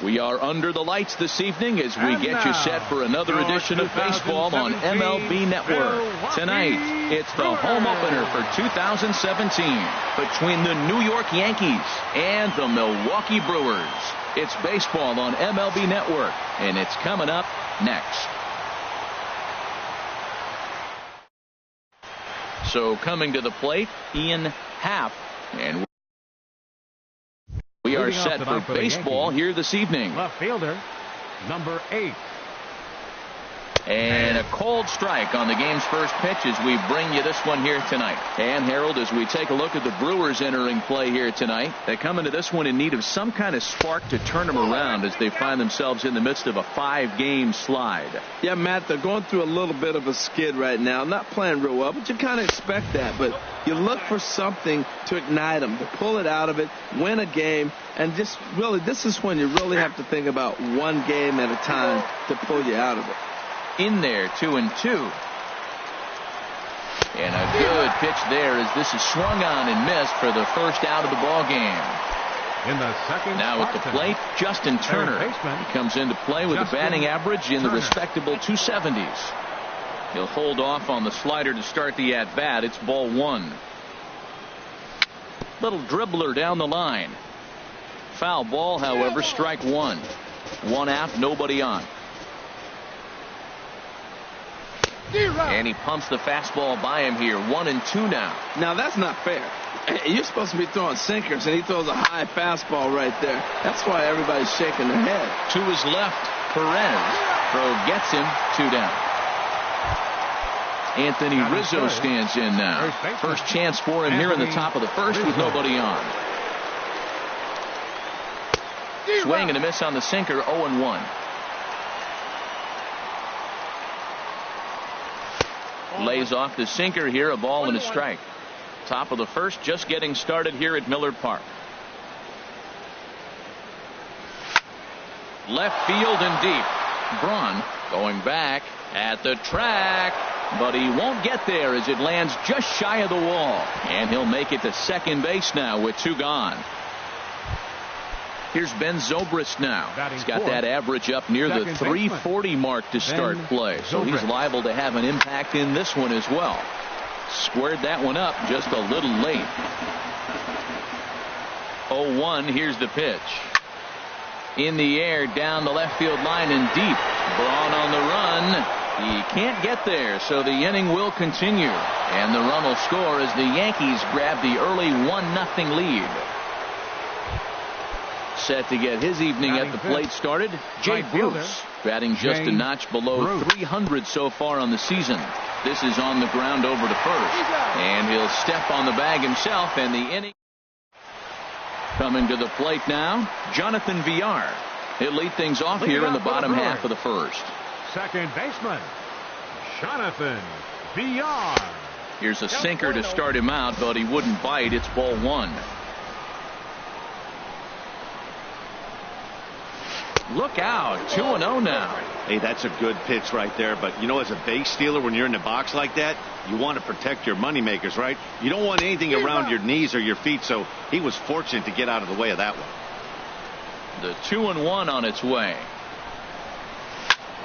We are under the lights this evening as we get you set for another edition of baseball on MLB Network. Tonight, it's the home opener for 2017 between the New York Yankees and the Milwaukee Brewers. It's baseball on MLB Network, and it's coming up next. So coming to the plate, Ian Happ, and we are set for baseball here this evening. Left fielder, number 8. And a cold strike on the game's first pitch as we bring you this one here tonight. And Harold, as we take a look at the Brewers entering play here tonight, they come into this one in need of some kind of spark to turn them around as they find themselves in the midst of a 5-game slide. Yeah, Matt, they're going through a little bit of a skid right now. Not playing real well, but you kind of expect that. But you look for something to ignite them, to pull it out of it, win a game, and just really, this is when you really have to think about one game at a time to pull you out of it. In there, 2-2. And a good pitch there as this is swung on and missed for the first out of the ball game. In the second. Now at the plate, Justin Turner. He comes into play with a batting average in the respectable 270s. He'll hold off on the slider to start the at-bat. It's ball 1. Little dribbler down the line. Foul ball, however, strike 1. 1 out, nobody on. And he pumps the fastball by him here. 1-2 now. Now that's not fair. You're supposed to be throwing sinkers, and he throws a high fastball right there. That's why everybody's shaking their head. To his left, Perez. Throw gets him. 2 down. Anthony Rizzo stands in now. First chance for him here in the top of the first with nobody on. Swing and a miss on the sinker. 0-1. Lays off the sinker here, a ball and a strike. Top of the first, just getting started here at Millard Park. Left field and deep. Braun going back at the track, but he won't get there as it lands just shy of the wall. And he'll make it to second base now with 2 gone. Here's Ben Zobrist now. He's got that average up near the 340 mark to start play. So he's liable to have an impact in this one as well. Squared that one up just a little late. 0-1. Here's the pitch. In the air, down the left field line and deep. Braun on the run. He can't get there, so the inning will continue. And the run will score as the Yankees grab the early 1-0 lead. Set to get his evening at the plate started, Jay Bruce, batting just a notch below 300 so far on the season. This is on the ground over to first, and he'll step on the bag himself, and the inning. Coming to the plate now, Jonathan Villar. He'll lead things off here in the bottom half of the first. Second baseman, Jonathan Villar. Here's a sinker to start him out, but he wouldn't bite. It's ball 1. Look out, 2-0 now. Hey, that's a good pitch right there. But, you know, as a base stealer, when you're in the box like that, you want to protect your moneymakers, right? You don't want anything around your knees or your feet, so he was fortunate to get out of the way of that one. The 2-1 on its way.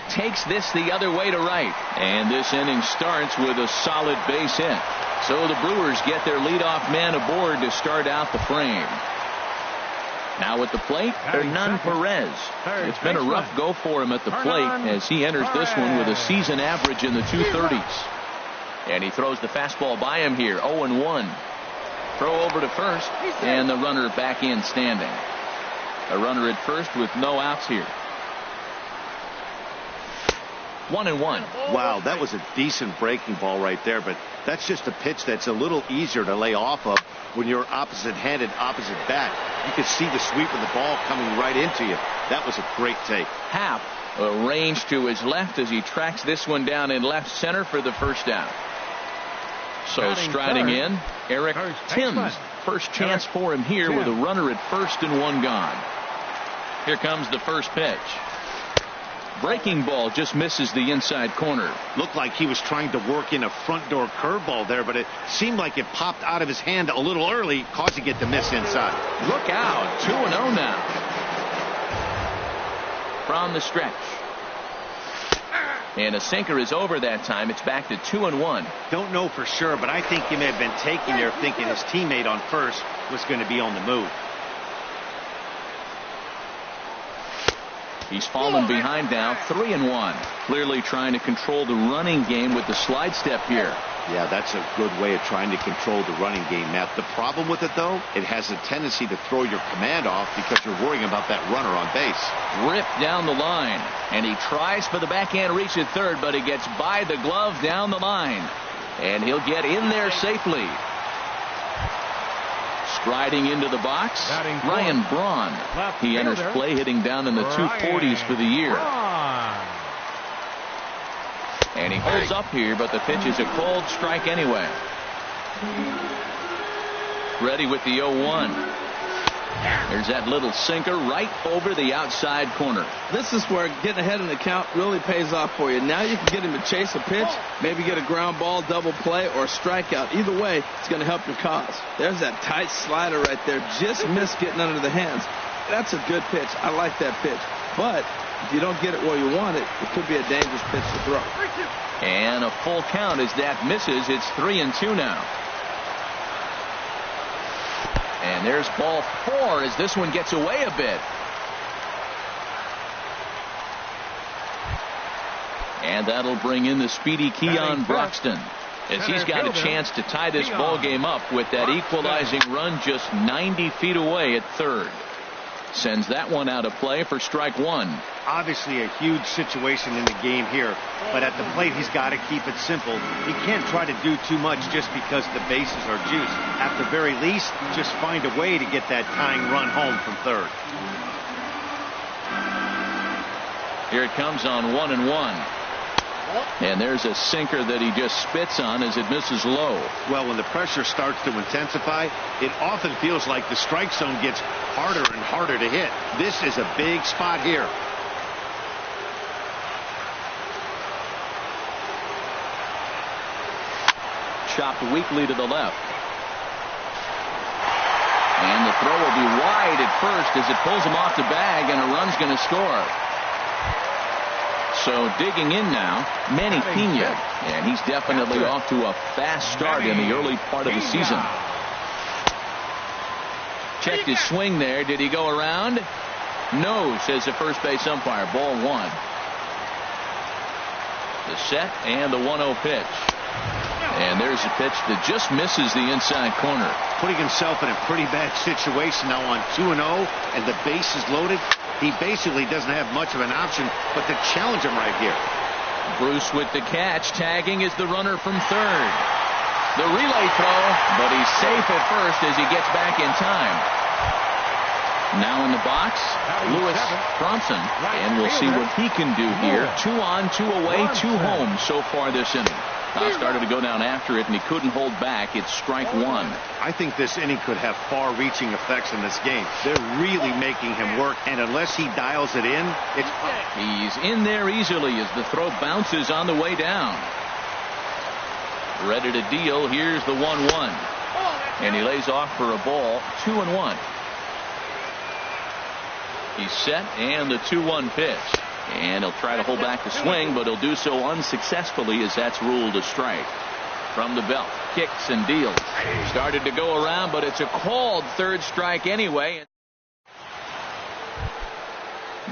Takes this the other way to right. And this inning starts with a solid base hit. So the Brewers get their leadoff man aboard to start out the frame. Now at the plate, Hernan Perez. It's been a rough go for him at the plate as he enters this one with a season average in the 230s. And he throws the fastball by him here. 0-1. Throw over to first, and the runner back in standing. A runner at first with no outs here. 1-1. Wow, that was a decent breaking ball right there, but that's just a pitch that's a little easier to lay off of when you're opposite-handed, opposite bat. You can see the sweep of the ball coming right into you. That was a great take. Happ arranged to his left as he tracks this one down in left center for the first out. So striding in, Eric Timms. First chance for him here with a runner at first and 1 gone. Here comes the first pitch. Breaking ball just misses the inside corner. Looked like he was trying to work in a front door curveball there, but it seemed like it popped out of his hand a little early, causing it to miss inside. Look out, 2-0 now. from the stretch. And a sinker is over that time. It's back to 2-1. Don't know for sure, but I think he may have been taking there thinking his teammate on first was going to be on the move. He's fallen behind now, 3-1. Clearly trying to control the running game with the slide step here. Yeah, that's a good way of trying to control the running game, Matt. The problem with it, though, it has a tendency to throw your command off because you're worrying about that runner on base. Ripped down the line, and he tries for the backhand reach at third, but he gets by the glove down the line, and he'll get in there safely. Striding into the box, Ryan Braun. He enters play hitting down in the 240s for the year. And he holds up here, but the pitch is a cold strike anyway. Ready with the 0-1. There's that little sinker right over the outside corner. This is where getting ahead in the count really pays off for you. Now you can get him to chase a pitch, maybe get a ground ball, double play, or a strikeout. Either way, it's going to help your cause. There's that tight slider right there. Just missed getting under the hands. That's a good pitch. I like that pitch. But if you don't get it where you want it, it could be a dangerous pitch to throw. And a full count as that misses. It's 3-2 now. And there's ball 4 as this one gets away a bit. And that'll bring in the speedy Keon Broxton as he's got a chance to tie this ball game up with that equalizing run just 90 feet away at third. Sends that one out of play for strike one. Obviously a huge situation in the game here, but at the plate he's got to keep it simple. He can't try to do too much just because the bases are juiced. At the very least, just find a way to get that tying run home from third. Here it comes on 1-1. And there's a sinker that he just spits on as it misses low. Well, when the pressure starts to intensify, it often feels like the strike zone gets harder and harder to hit. This is a big spot here. Chopped weakly to the left. And the throw will be wide at first as it pulls him off the bag, and a run's going to score. So digging in now, Manny Pena, and he's definitely off to a fast start in the early part of the season. Checked his swing there. Did he go around? No, says the first base umpire. Ball one. The set and the 1-0 pitch. And there's a pitch that just misses the inside corner. Putting himself in a pretty bad situation now on 2-0, and the base is loaded. He basically doesn't have much of an option but to challenge him right here. Bruce with the catch. Tagging is the runner from third. The relay throw, but he's safe at first as he gets back in time. Now in the box, Lewis Bronson, and we'll see what he can do here. 2 on, 2 away, 2 home so far this inning. Started to go down after it, and he couldn't hold back. It's strike one. I think this inning could have far-reaching effects in this game. They're really making him work, and unless he dials it in, it's... He's in there easily as the throw bounces on the way down. Ready to deal. Here's the 1-1. And he lays off for a ball. 2-1. He's set, and the 2-1 pitch. And he'll try to hold back the swing, but he'll do so unsuccessfully as that's ruled a strike. From the belt, kicks and deals. Started to go around, but it's a called third strike anyway.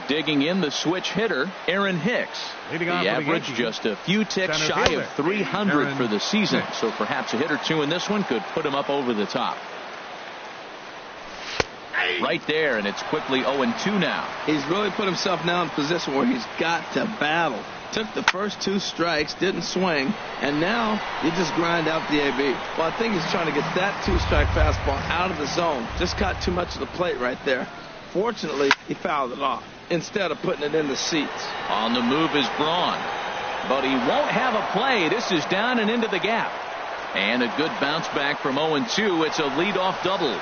Digging in, the switch hitter, Aaron Hicks. The average just a few ticks shy of 300 for the season, so perhaps a hit or two in this one could put him up over the top. Right there, and it's quickly 0-2 now. He's really put himself now in a position where he's got to battle. Took the first 2 strikes, didn't swing, and now you just grind out the AB. Well, I think he's trying to get that 2-strike fastball out of the zone. Just caught too much of the plate right there. Fortunately, he fouled it off instead of putting it in the seats. On the move is Braun, but he won't have a play. This is down and into the gap. And a good bounce back from 0-2. It's a leadoff double.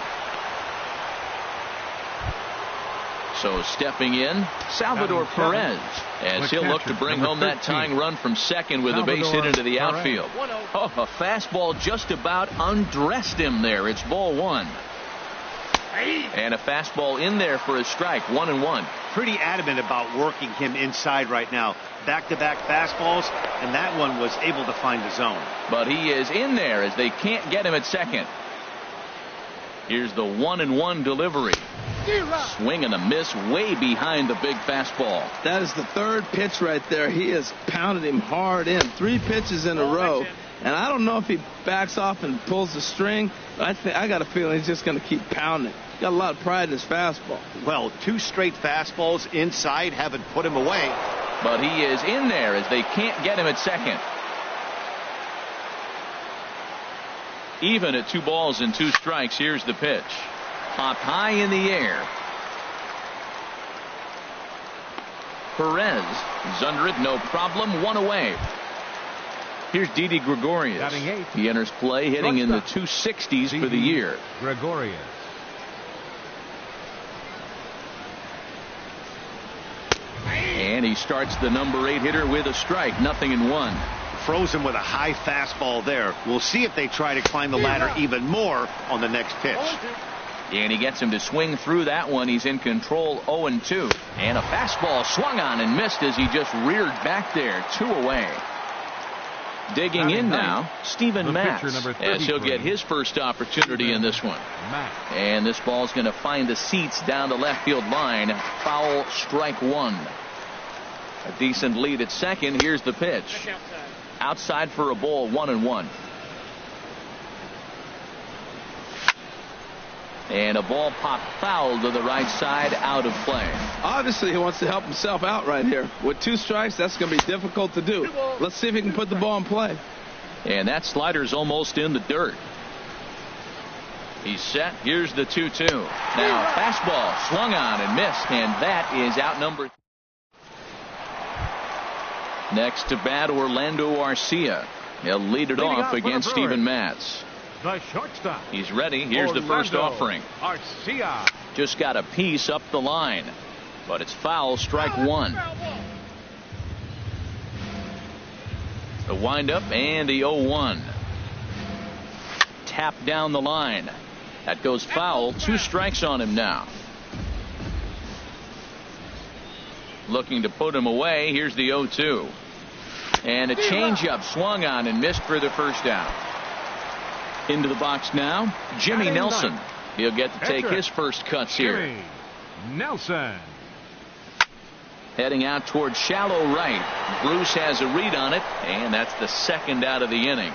So stepping in, Salvador Perez, as he'll look to bring home that tying run from second with a base hit into the outfield. Oh, a fastball just about undressed him there. It's ball one. And a fastball in there for a strike. 1-1. Pretty adamant about working him inside right now. Back-to-back fastballs, and that one was able to find the zone. But he is in there as they can't get him at second. Here's the 1-1 delivery. Swing and a miss way behind the big fastball. That is the third pitch right there. He has pounded him hard in. 3 pitches in a row. And I don't know if he backs off and pulls the string. But I got a feeling he's just going to keep pounding. Got a lot of pride in his fastball. Well, 2 straight fastballs inside haven't put him away. But he is in there as they can't get him at second. Even at 2 balls and 2 strikes. Here's the pitch. Popped high in the air. Perez is under it, no problem. 1 away. Here's Didi Gregorius. He enters play hitting in the 260s for the year. Gregorius. And he starts the number 8 hitter with a strike. 0-1. Frozen with a high fastball there. We'll see if they try to climb the ladder even more on the next pitch. And he gets him to swing through that one. He's in control. 0-2. And a fastball swung on and missed as he just reared back there. 2 away. Digging in now, Steven Matz, as he'll get his first opportunity in this one. And this ball's going to find the seats down the left field line. Foul, strike 1. A decent lead at second. Here's the pitch. Outside for a ball. 1-1. And a ball popped foul to the right side, out of play. Obviously, he wants to help himself out right here. With 2 strikes, that's going to be difficult to do. Let's see if he can put the ball in play. And that slider's almost in the dirt. He's set. Here's the 2-2. Now, fastball swung on and missed, and that is out number. Next to bat, Orlando Arcia. He'll lead it off against Steven Matz. The shortstop. He's ready. Here's the first offering. Arcia. Just got a piece up the line. But it's foul, strike 1. The windup and the 0-1. Tap down the line. That goes foul. 2 strikes on him now. Looking to put him away. Here's the 0-2. And a changeup swung on and missed for the first out. Into the box now, Jimmy Nelson. He'll get to take his first cuts here. Nelson. Heading out towards shallow right. Bruce has a read on it, and that's the second out of the inning.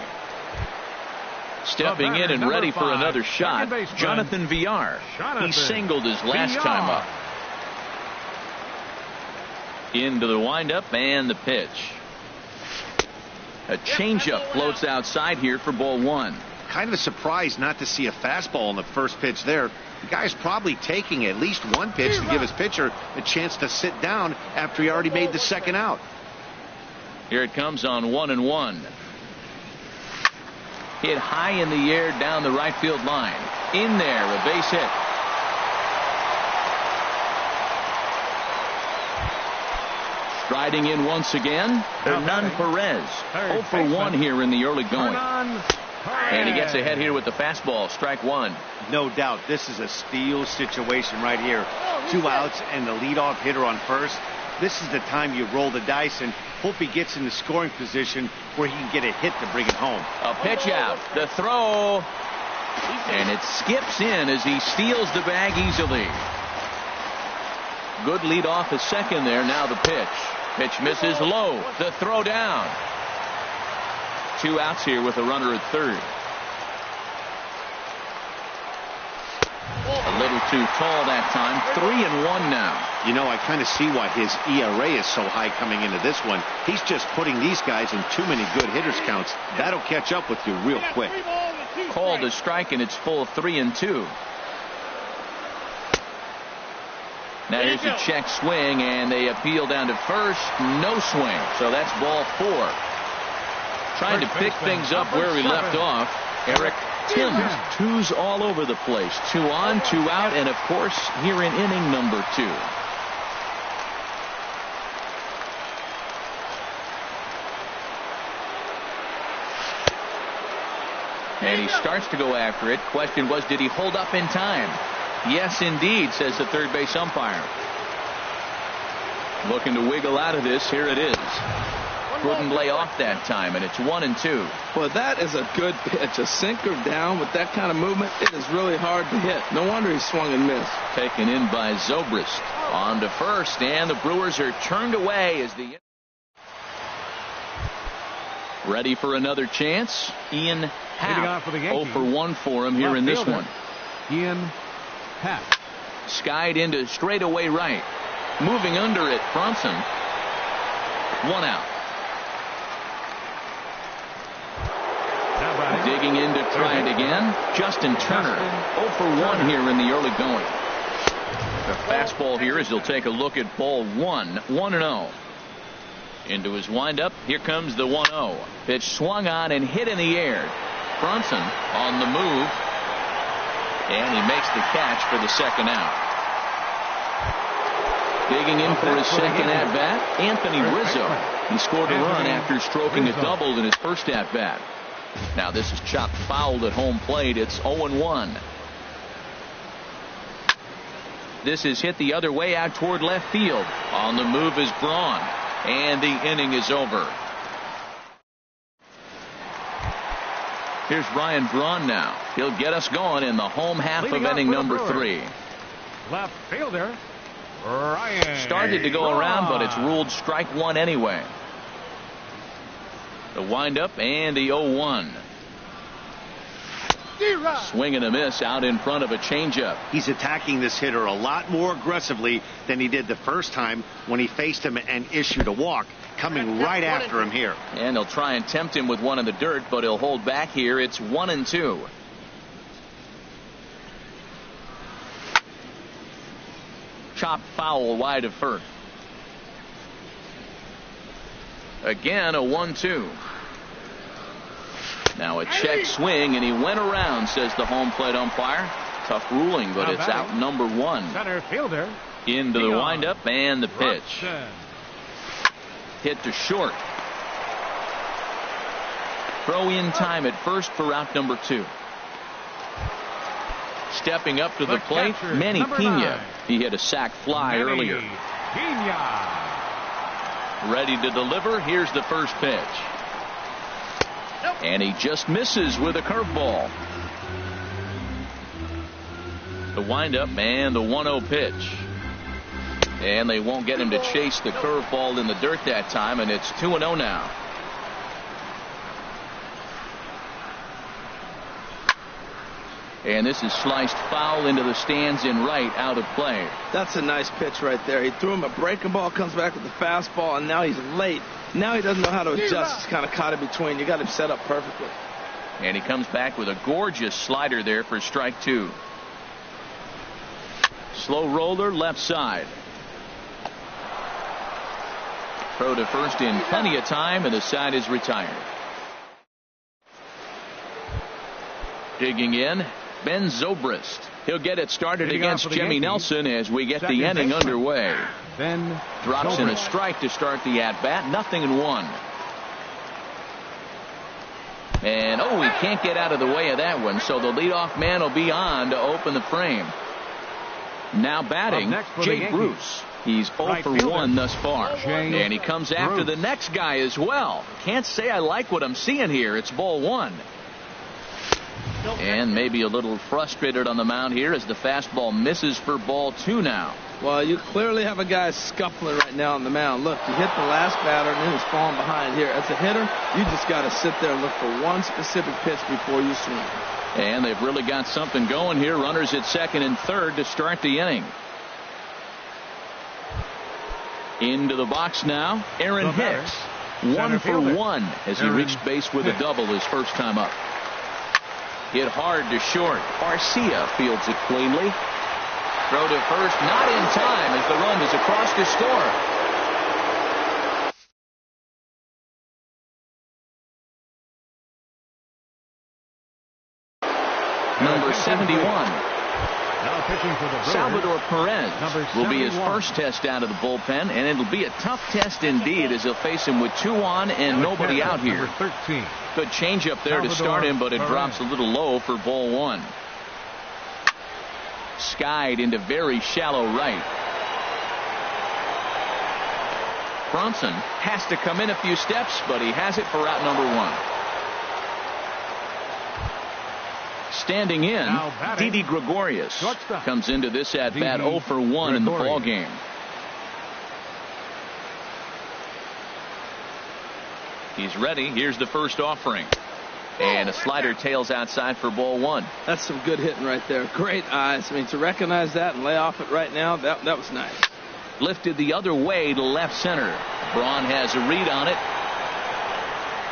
Stepping in and ready for another shot, Jonathan Villar. He singled his last time up. Into the windup and the pitch. A changeup floats outside here for ball 1. Kind of surprised not to see a fastball on the first pitch there. The guy's probably taking at least 1 pitch to give his pitcher a chance to sit down after he already made the second out. Here it comes on 1-1. Hit high in the air down the right field line. In there, a base hit. Striding in once again, Hernan Perez. 0 for 1 here in the early going. And he gets ahead here with the fastball, strike 1. No doubt this is a steal situation right here. 2 outs and the leadoff hitter on first. This is the time you roll the dice and hope he gets in the scoring position where he can get a hit to bring it home. A pitch out, the throw, and it skips in as he steals the bag easily. Good lead off at second there. Now the pitch. Pitch misses low. The throw down. 2 outs here with a runner at third. A little too tall that time. 3-1 now. You know, I kind of see why his ERA is so high coming into this one. He's just putting these guys in too many good hitters counts. That'll catch up with you real quick. Called a strike, and it's full 3-2. Now here's a check swing, and they appeal down to first. No swing. So that's ball 4. Trying to pick things up where he left off. Eric Timms. 2s all over the place. 2 on, 2 out, and of course here in inning number 2. And he starts to go after it. Question was, did he hold up in time? Yes, indeed, says the third base umpire. Looking to wiggle out of this. Here it is. Couldn't lay off that time, and it's 1-2. Well, that is a good pitch. A sinker down with that kind of movement, it is really hard to hit. No wonder he swung and missed. Taken in by Zobrist. On to first, and the Brewers are turned away as the... Ready for another chance. Ian Happ. 0 for 1 for him here in this one. Ian Happ. Skied into straightaway right. Moving under it, Bronson. 1 out. Digging in to try it again. Justin Turner. 0 for 1 here in the early going. The fastball here as he'll take a look at ball 1. 1-0. Into his windup. Here comes the 1-0. Pitch swung on and hit in the air. Bronson on the move. And he makes the catch for the second out. Digging in for his second at-bat, Anthony Rizzo. He scored a run after stroking a double in his first at-bat. Now this is chopped foul at home plate. It's 0-1. This is hit the other way out toward left field. On the move is Braun. And the inning is over. Here's Ryan Braun now. He'll get us going in the home half of inning number 3. Left fielder, Ryan. Started to go around, but it's ruled strike 1 anyway. The windup and the 0-1. Swing and a miss out in front of a changeup. He's attacking this hitter a lot more aggressively than he did the first time when he faced him and issued a walk. Coming right after him here. And they'll try and tempt him with one in the dirt, but he'll hold back here. It's 1-2. Chopped foul wide of first. Again a 1-2. Now a check swing, and he went around, says the home plate umpire. Tough ruling, but it's out number 1. Center fielder. Into the windup and the pitch. Hit to short. Throw in time at first for out number 2. Stepping up to the plate, Manny Pena. He hit a sac fly earlier. Ready to deliver. Here's the first pitch. And he just misses with a curveball. The windup and the 1-0 pitch. And they won't get him to chase the curveball in the dirt that time, and it's 2-0 now. And this is sliced foul into the stands in right, out of play. That's a nice pitch right there. He threw him a breaking ball, comes back with the fastball, and now he's late. Now he doesn't know how to adjust. He's kind of caught in between. You got him set up perfectly. And he comes back with a gorgeous slider there for strike 2. Slow roller left side. Throw to first in plenty of time, and the side is retired. Digging in, Ben Zobrist. He'll get it started against Jimmy Nelson as we get the inning underway. Ben drops in a strike to start the at-bat. 0-1. And he can't get out of the way of that one, so the leadoff man will be on to open the frame. Now batting, Jay Bruce. He's 0 for 1 thus far. And he comes after the next guy as well. Can't say I like what I'm seeing here. It's ball 1. And maybe a little frustrated on the mound here as the fastball misses for ball 2 now. Well, you clearly have a guy scuffling right now on the mound. Look, you hit the last batter and then he's falling behind here. As a hitter, you just got to sit there and look for one specific pitch before you swing. And they've really got something going here. Runners at second and third to start the inning. Into the box now, Aaron Hicks. 1 for 1 as he reached base with a double his first time up. Hit hard to short. Garcia fields it cleanly. Throw to first, not in time as the run is across to score. Number 71. Salvador Perez will be his first test out of the bullpen, and it'll be a tough test indeed as he'll face him with 2 on and nobody out here. Good changeup there to start him, but it drops a little low for ball 1. skied into very shallow right. Bronson has to come in a few steps, but he has it for out number 1. Standing in, Didi Gregorius comes into this at bat 0 for 1 in the ball game. He's ready. Here's the first offering. And a slider tails outside for ball 1. That's some good hitting right there. Great eyes. I mean, to recognize that and lay off it right now, that was nice. Lifted the other way to left center. Braun has a read on it.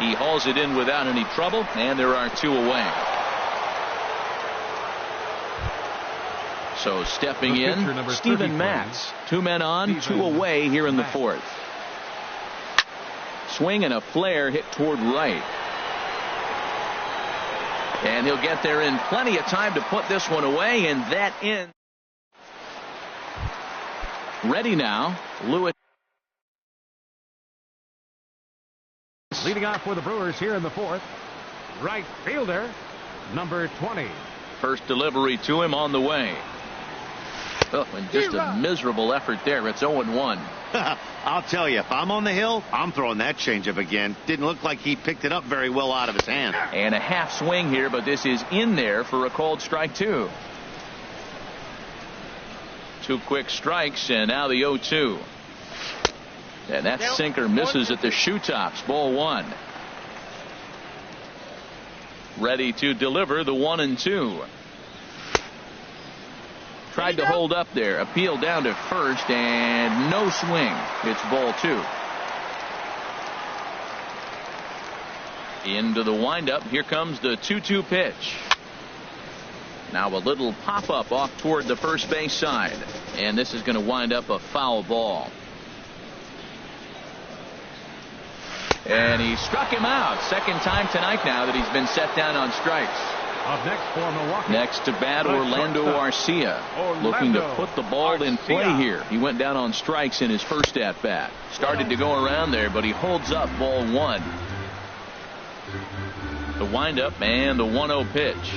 He hauls it in without any trouble, and there are 2 away. So stepping in, Steven Matz. 2 men on, 2 away here in the 4th. Swing and a flare hit toward right. And he'll get there in plenty of time to put this one away, and that in. Ready now, Lewis. Leading off for the Brewers here in the 4th, right fielder, number 20. First delivery to him on the way. Oh, and just a miserable effort there. It's 0-1. I'll tell you, if I'm on the hill, I'm throwing that changeup again. Didn't look like he picked it up very well out of his hand. And a half swing here, but this is in there for a called strike 2. 2 quick strikes, and now the 0-2. And that sinker misses at the shoe tops. Ball 1. Ready to deliver the 1-2. Tried to hold up there. Appeal down to first, and no swing. It's ball 2. Into the windup. Here comes the 2-2 pitch. Now a little pop-up off toward the first base side. And this is going to wind up a foul ball. And he struck him out. Second time tonight now that he's been set down on strikes. Up next for Milwaukee. Next to bat, Orlando Arcia. Looking to put the ball in play here. He went down on strikes in his first at-bat. Started to go around there, but he holds up ball 1. The windup and the 1-0 pitch.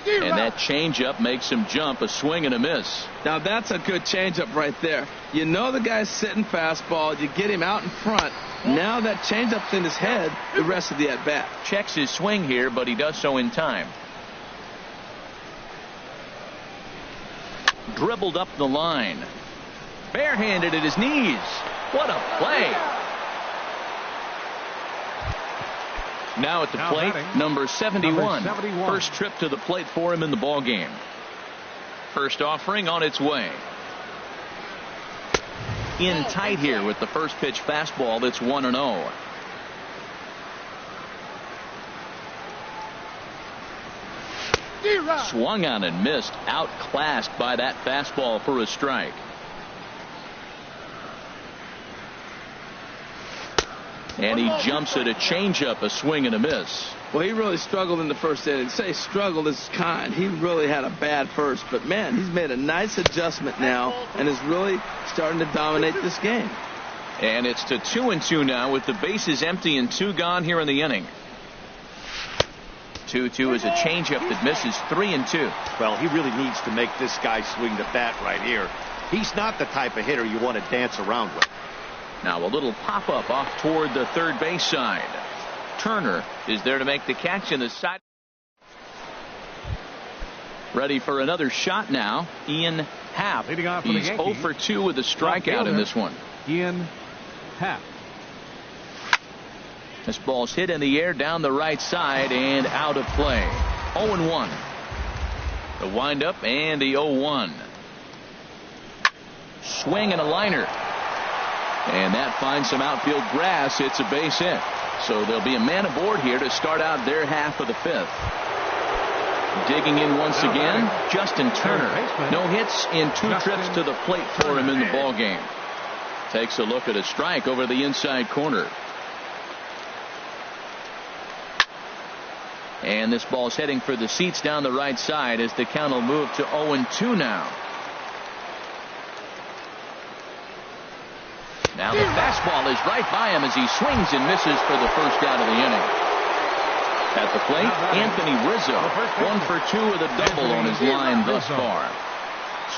And that changeup makes him jump. A swing and a miss. Now that's a good changeup right there. You know the guy's sitting fastball. You get him out in front. Now that changeup's in his head the rest of the at-bat. Checks his swing here, but he does so in time. Dribbled up the line. Barehanded at his knees. What a play. Now at the plate, number 71. First trip to the plate for him in the ball game. First offering on its way. In tight here with the first pitch fastball. That's 1-0. Swung on and missed. Outclassed by that fastball for a strike. And he jumps at a changeup, a swing and a miss. Well, he really struggled in the first inning. Say struggled is kind. He really had a bad first. But, man, he's made a nice adjustment now and is really starting to dominate this game. And it's to 2-2 now with the bases empty and 2 gone here in the inning. 2-2 is a changeup that misses. 3-2. Well, he really needs to make this guy swing the bat right here. He's not the type of hitter you want to dance around with. Now a little pop-up off toward the third base side. Turner is there to make the catch in the side. Ready for another shot now. Ian Happ. He's 0 for 2 with a strikeout in this one. Ian Happ. This ball's hit in the air down the right side and out of play. 0-1. The windup and the 0-1. Swing and a liner. And that finds some outfield grass. It's a base hit. So there'll be a man aboard here to start out their half of the 5th. Digging in once again, Justin Turner. No hits in 2 trips to the plate for him in the ball game. Takes a look at a strike over the inside corner. And this ball's heading for the seats down the right side as the count will move to 0-2 now. Now the fastball is right by him as he swings and misses for the first out of the inning. At the plate, Anthony Rizzo, 1 for 2 with a double on his line thus far.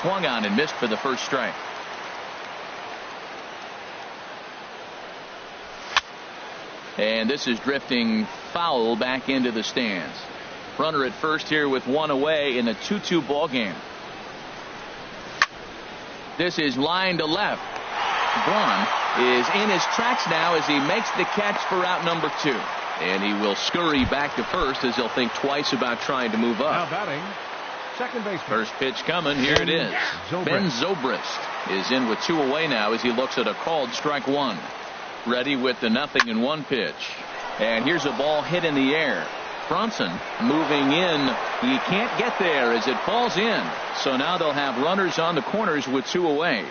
Swung on and missed for the first strike. And this is drifting foul back into the stands. Runner at first here with 1 away in a 2-2 ball game. This is line to left. Braun is in his tracks now as he makes the catch for out number 2. And he will scurry back to first as he'll think twice about trying to move up. Now batting, second baseman. First pitch coming. Here it is. Ben Zobrist is in with 2 away now as he looks at a called strike 1. Ready with the 0-1 pitch. And here's a ball hit in the air. Bronson moving in. He can't get there as it falls in. So now they'll have runners on the corners with 2 away.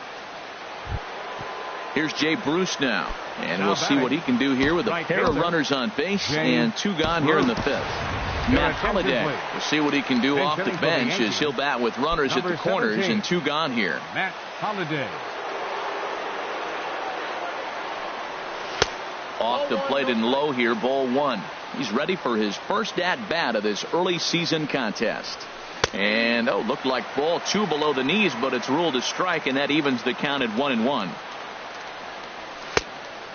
Here's Jay Bruce now. And we'll see what he can do here with a pair of runners on base and 2 gone here in the 5th. Matt Holliday will see what he can do off the bench as he'll bat with runners at the corners and 2 gone here. Matt Holliday. Off the plate and low here, ball 1. He's ready for his first at bat of this early season contest. And looked like ball 2 below the knees, but it's ruled a strike, and that evens the count at 1-1.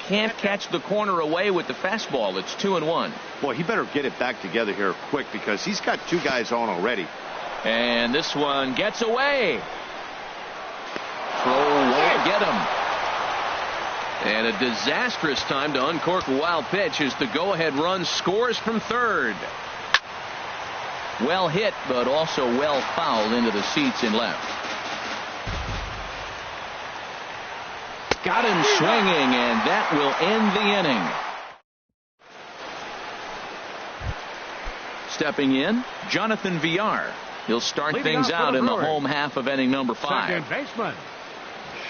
Can't catch the corner away with the fastball. It's 2-1. Boy, he better get it back together here quick because he's got 2 guys on already. And this one gets away. Throw won't get him. And a disastrous time to uncork a wild pitch as the go-ahead run scores from third. Well hit, but also well fouled into the seats in left. Got him swinging, and that will end the inning. Stepping in, Jonathan Villar. He'll start things out in the home half of inning number 5. Second baseman.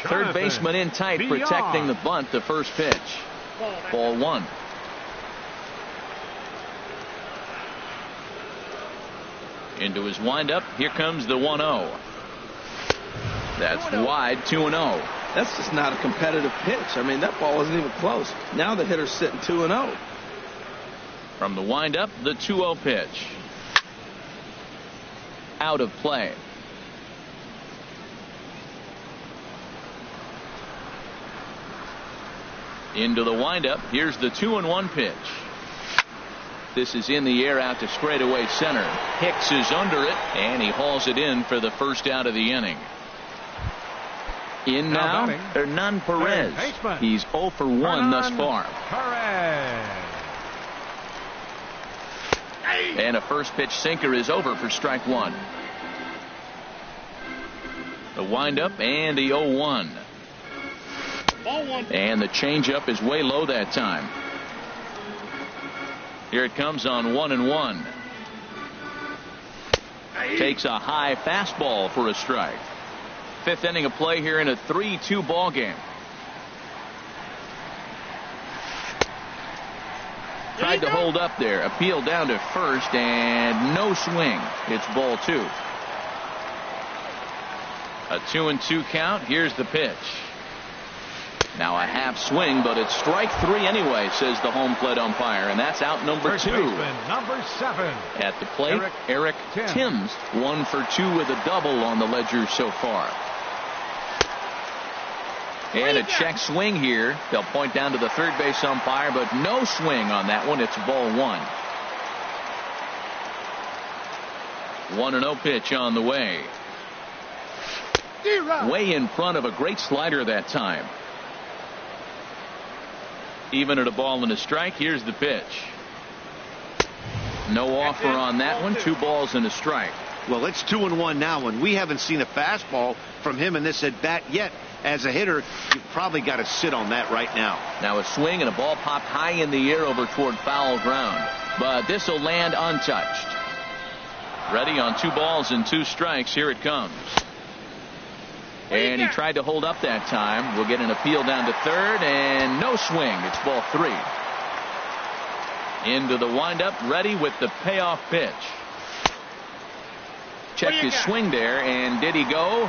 Third baseman in tight, protecting the bunt, the first pitch. Ball 1. Into his windup. Here comes the 1-0. That's wide, 2-0. That's just not a competitive pitch. I mean, that ball wasn't even close. Now the hitter's sitting 2-0. From the windup, the 2-0 pitch. Out of play. Into the windup. Here's the 2-1 pitch. This is in the air out to straightaway center. Hicks is under it, and he hauls it in for the first out of the inning. In now, Hernan Perez. He's 0 for 1 thus far. And a first pitch sinker is over for strike 1. The windup and the 0-1. And the changeup is way low that time. Here it comes on 1-1. Takes a high fastball for a strike. 5th inning of play here in a 3-2 ball game. Tried to hold up there. Appeal down to first and no swing. It's ball 2. A 2-2 count. Here's the pitch. Now a half swing, but it's strike 3 anyway, says the home plate umpire, and that's out number 2. Number 7. At the plate, Eric Timms, 1 for 2 with a double on the ledger so far. And a check swing here. They'll point down to the third base umpire, but no swing on that one. It's ball 1. 1-0 pitch on the way. Way in front of a great slider that time. Even at a ball and a strike. Here's the pitch. No offer on that one. 2 balls and a strike. Well, it's 2-1 now, and we haven't seen a fastball from him in this at bat yet. As a hitter, you've probably got to sit on that right now. Now a swing and a ball popped high in the air over toward foul ground, but this will land untouched. Ready on 2 balls and 2 strikes. Here it comes. And he tried to hold up that time. We'll get an appeal down to third, and no swing. It's ball 3. Into the windup, ready with the payoff pitch. Checked his swing there, and did he go?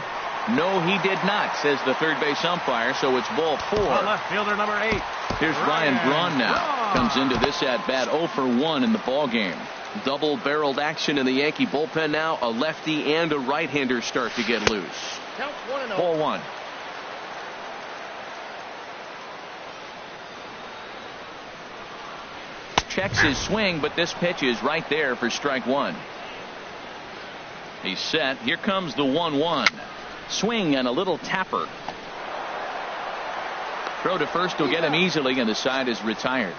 No, he did not, says the third base umpire, so it's ball 4. Left fielder number 8. Here's Ryan Braun now. Comes into this at bat 0 for 1 in the ball game. Double-barreled action in the Yankee bullpen now. A lefty and a right-hander start to get loose. Counts 1-0. Ball 1. Checks his swing, but this pitch is right there for strike 1. He's set. Here comes the 1-1. Swing and a little tapper. Throw to first will get him easily, and the side is retired.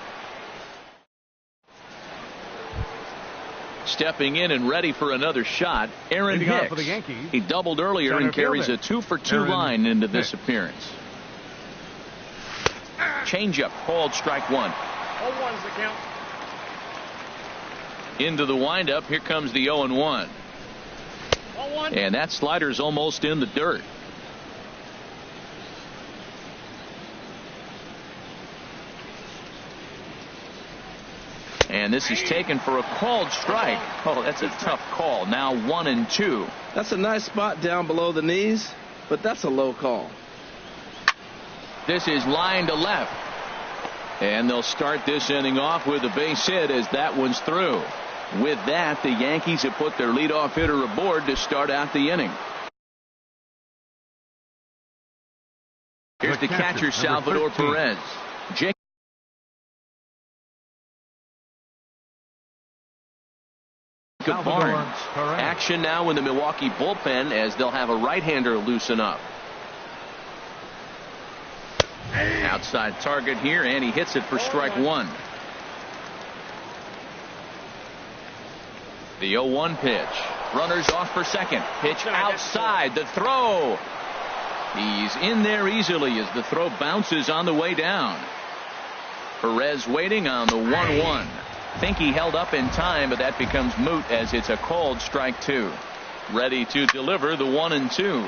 Stepping in and ready for another shot, Aaron Hicks. For the Yankees, he doubled earlier and carries a 2-for-2 line into this appearance. Changeup called strike 1. 0-1's the count. Into the windup. Here comes the 0-1. 0-1. And that slider's almost in the dirt. And this is taken for a called strike. Oh, that's a tough call. Now 1-2. That's a nice spot down below the knees, but that's a low call. This is line to left. And they'll start this inning off with a base hit as that one's through. With that, the Yankees have put their leadoff hitter aboard to start out the inning. Here's the catcher, Salvador Perez. Jacob Barnes. Action now in the Milwaukee bullpen as they'll have a right-hander loosen up. Outside target here, and he hits it for strike 1. The 0-1 pitch. Runners off for second. Pitch outside. The throw. He's in there easily as the throw bounces on the way down. Perez waiting on the 1-1. Think he held up in time, but that becomes moot as it's a called strike 2. Ready to deliver the 1-2.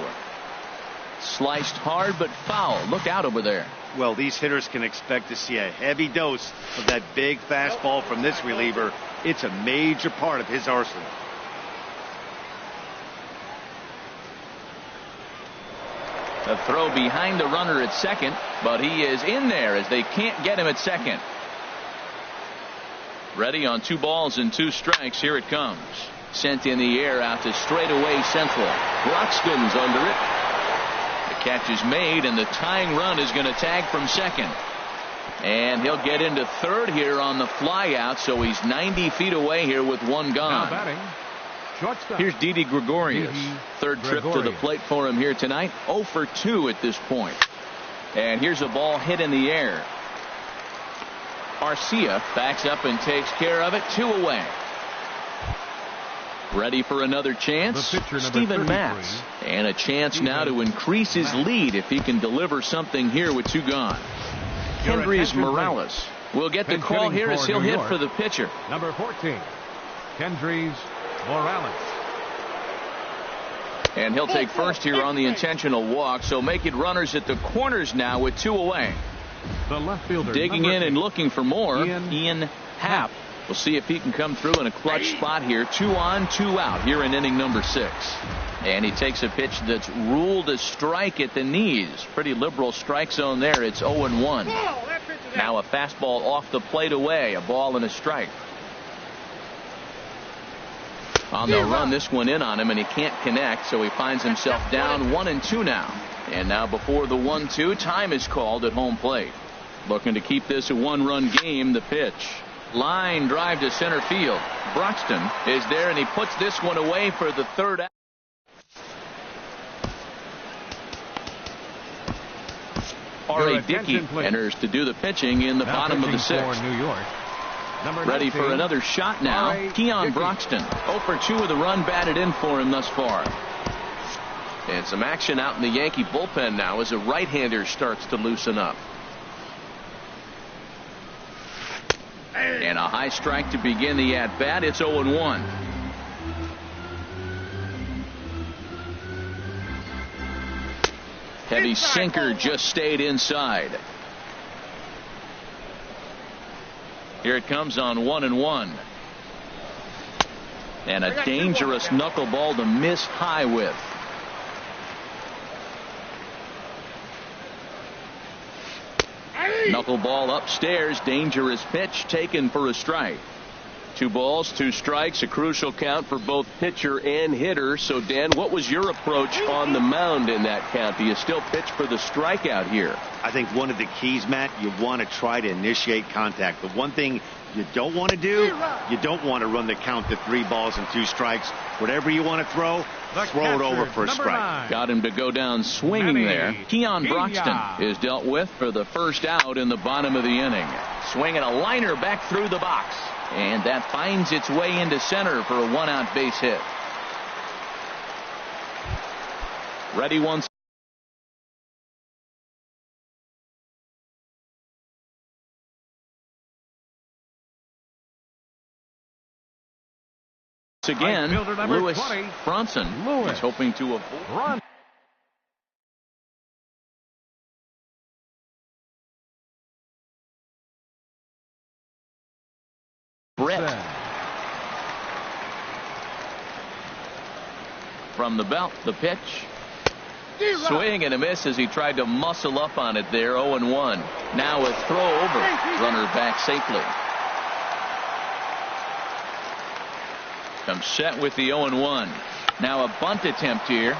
Sliced hard but foul. Look out over there. Well, these hitters can expect to see a heavy dose of that big fastball from this reliever. It's a major part of his arsenal. A throw behind the runner at second, but he is in there as they can't get him at second. Ready on 2 balls and 2 strikes. Here it comes. Sent in the air out to straightaway central. Broxton's under it. The catch is made, and the tying run is going to tag from second. And he'll get into third here on the fly out, so he's 90 feet away here with 1 gone. Now batting, shortstop. Here's Didi Gregorius. Third trip to the plate for him here tonight. 0 for 2 at this point. And here's a ball hit in the air. Arcia backs up and takes care of it. 2 away. Ready for another chance. Steven Matz. And a chance now to increase his lead if he can deliver something here with 2 gone. Kendrys Morales will get the call here as he'll hit for the pitcher. Number 14, Kendrys Morales. And he'll take first here on the intentional walk, so make it runners at the corners now with 2 away. The left fielder digging in and looking for more, Ian Happ. We'll see if he can come through in a clutch spot here. 2 on, 2 out here in inning number 6. And he takes a pitch that's ruled a strike at the knees. Pretty liberal strike zone there. It's 0-1. Now a fastball off the plate away. A ball and a strike. On the run, this one in on him, and he can't connect, so he finds himself down 1-2 now. And now before the 1-2, time is called at home plate. Looking to keep this a 1-run game. The pitch. Line drive to center field. Broxton is there, and he puts this one away for the third out. R.A. Dickey enters to do the pitching in the bottom of the 6th. New York. Ready for another shot now. Keon Broxton. 0 for 2 with a run batted in for him thus far. And some action out in the Yankee bullpen now as a right-hander starts to loosen up. And a high strike to begin the at-bat. It's 0-1. Heavy sinker just stayed inside. Here it comes on 1-1. And a dangerous knuckleball to miss high with. Knuckleball upstairs. Dangerous pitch taken for a strike. 2 balls, 2 strikes, a crucial count for both pitcher and hitter. So, Dan, what was your approach on the mound in that count? Do you still pitch for the strikeout here? I think one of the keys, Matt, you want to try to initiate contact. The one thing you don't want to do, you don't want to run the count to 3 balls and 2 strikes. Whatever you want to throw it over for a strike. 9. Got him to go down swinging there. Keon Broxton is dealt with for the first out in the bottom of the inning. Swinging a liner back through the box. And that finds its way into center for a 1-out base hit. Ready once again. Lewis Bronson is hoping to avoid. Brett from the belt. The pitch. Swing and a miss as he tried to muscle up on it there. 0-1. Now a throw over. Runner back safely. Comes set with the 0-1. Now a bunt attempt here.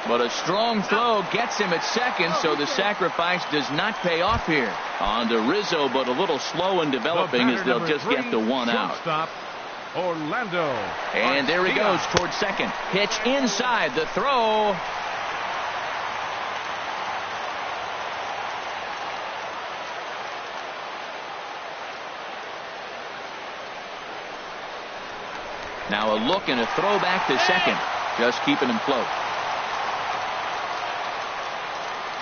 But a strong throw gets him at second, so the sacrifice does not pay off here. On to Rizzo, but a little slow in developing as they'll just get the 1 out. Orlando. And there he goes towards second. Pitch inside. The throw. Now a look and a throw back to second. Just keeping him float.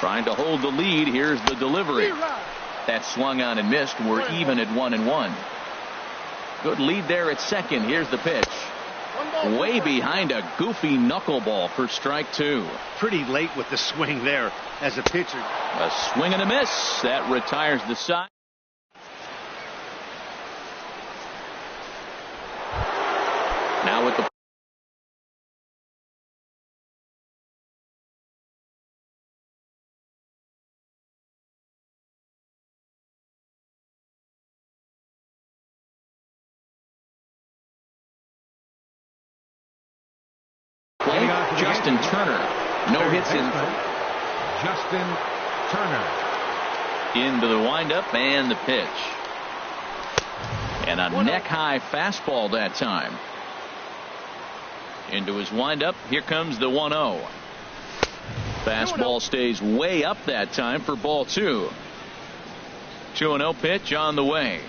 Trying to hold the lead. Here's the delivery. That swung on and missed. We're even at 1-1. Good lead there at second. Here's the pitch. Way behind a goofy knuckleball for strike 2. Pretty late with the swing there as a pitcher. A swing and a miss. That retires the side. Now with the Justin Turner. No hits in. Justin Turner. Into the windup and the pitch. And a neck-high fastball that time. Into his windup. Here comes the 1-0. Fastball stays way up that time for ball 2. 2-0 pitch on the way.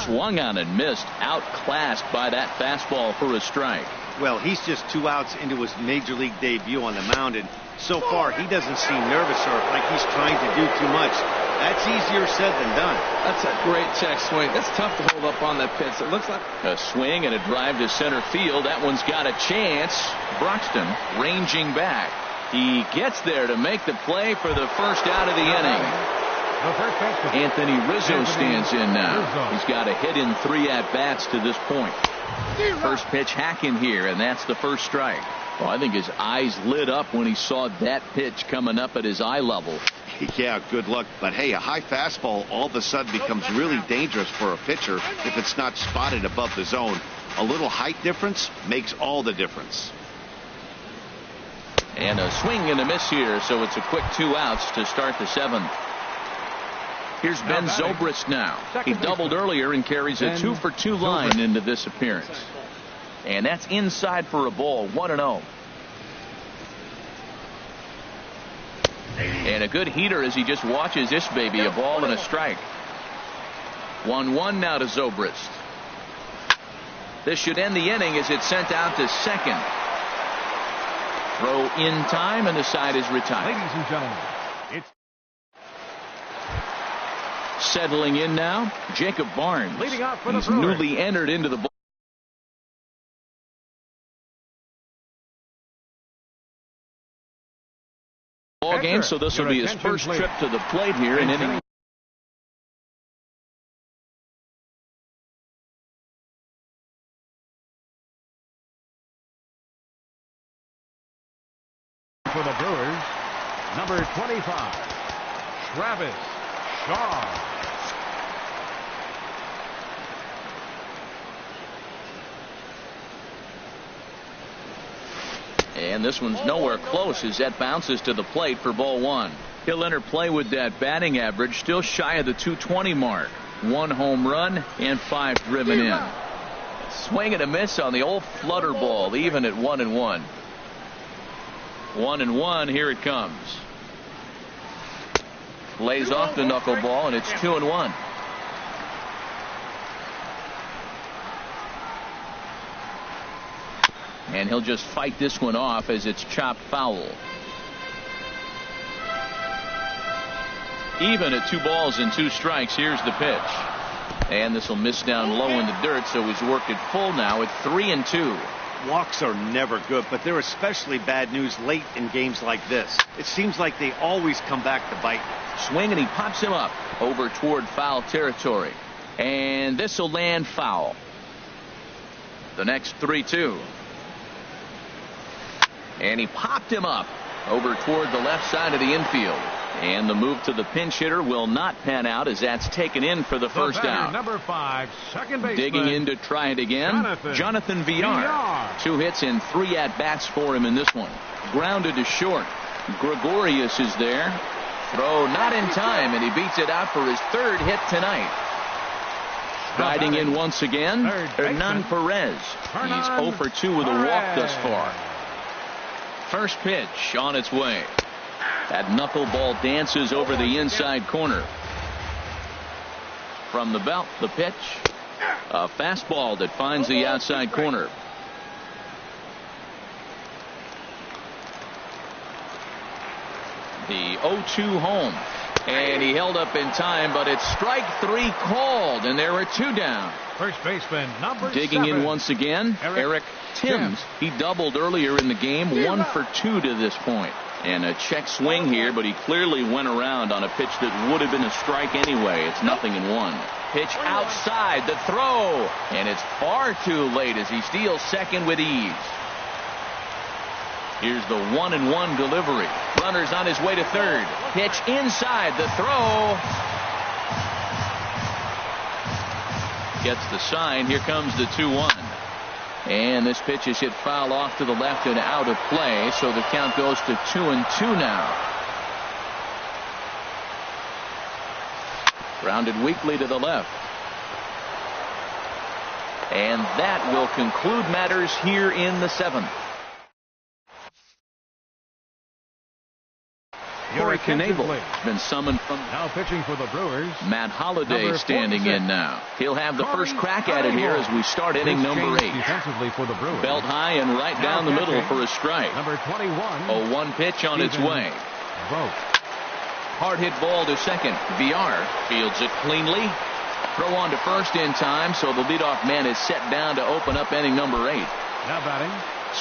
Swung on and missed. Outclassed by that fastball for a strike. Well, he's just 2 outs into his major league debut on the mound, and so far he doesn't seem nervous or like he's trying to do too much. That's easier said than done. That's a great check swing. That's tough to hold up on that pitch. It looks like a swing and a drive to center field. That one's got a chance. Broxton ranging back. He gets there to make the play for the first out of the inning. Anthony Rizzo stands in now. He's got a hit in 3 at-bats to this point. First pitch hacking here, and that's the first strike. Well, I think his eyes lit up when he saw that pitch coming up at his eye level. Yeah, good luck. But hey, a high fastball all of a sudden becomes really dangerous for a pitcher if it's not spotted above the zone. A little height difference makes all the difference. And a swing and a miss here, so it's a quick 2 outs to start the 7th. Here's Ben Zobrist now. He doubled earlier and carries a 2-for-2 line into this appearance. And that's inside for a ball. 1-0. And a good heater as he just watches this baby. A ball and a strike. 1-1 now to Zobrist. This should end the inning as it's sent out to second. Throw in time and the side is retired. Ladies and gentlemen, it's settling in now, Jacob Barnes. Leading off for the He's Brewers. newly entered into the ball game, so this will be his first trip to the plate here in inning. For the Brewers, number 25, Travis Shaw. And this one's nowhere close as that bounces to the plate for ball one. He'll enter play with that batting average still shy of the 220 mark. 1 home run and 5 driven in. Swing and a miss on the old flutter ball, even at 1-1. 1-1, here it comes. Lays off the knuckleball, and it's 2-1. And he'll just fight this one off as it's chopped foul. Even at 2 balls and 2 strikes. Here's the pitch. And this will miss down low in the dirt, so he's worked it full now at 3-2. Walks are never good, but they're especially bad news late in games like this. It seems like they always come back to bite. Swing, and he pops him up over toward foul territory. And this will land foul. The next 3-2. And he popped him up over toward the left side of the infield. And the move to the pinch hitter will not pan out as that's taken in for the first down. Number 5, second baseman. Digging in to try it again. Jonathan Villar. 2 hits and 3 at-bats for him in this one. Grounded to short. Gregorius is there. Throw not in time, and he beats it out for his 3rd hit tonight. Riding in once again, Hernan Perez. He's 0 for 2 with a walk thus far. First pitch on its way. That knuckleball dances over the inside corner. From the belt, the pitch. A fastball that finds the outside corner. The 0-2 home. And he held up in time, but it's strike 3 called, and there are 2 down. First baseman, number Digging 7. in once again, Eric Timms. He doubled earlier in the game, 1 for 2 to this point. And a check swing here, but he clearly went around on a pitch that would have been a strike anyway. It's 0-1. Pitch outside, the throw, and it's far too late as he steals second with ease. Here's the 1-1 delivery. Runner's on his way to third. Pitch inside, the throw. Gets the sign. Here comes the 2-1. And this pitch is hit foul off to the left and out of play, so the count goes to 2-2 now. Grounded weakly to the left. And that will conclude matters here in the 7th. Corey Knebel has been summoned from. Now pitching for the Brewers. Matt Holliday standing in now. He'll have the first crack at it here as we start inning number 8. Defensively for the Brewers. Belt high and right down the middle for a strike. Number 21. 0-1 pitch on its way. Vogt. Hard hit ball to second. VR fields it cleanly. Throw on to first in time, so the leadoff man is set down to open up inning number 8. Now batting.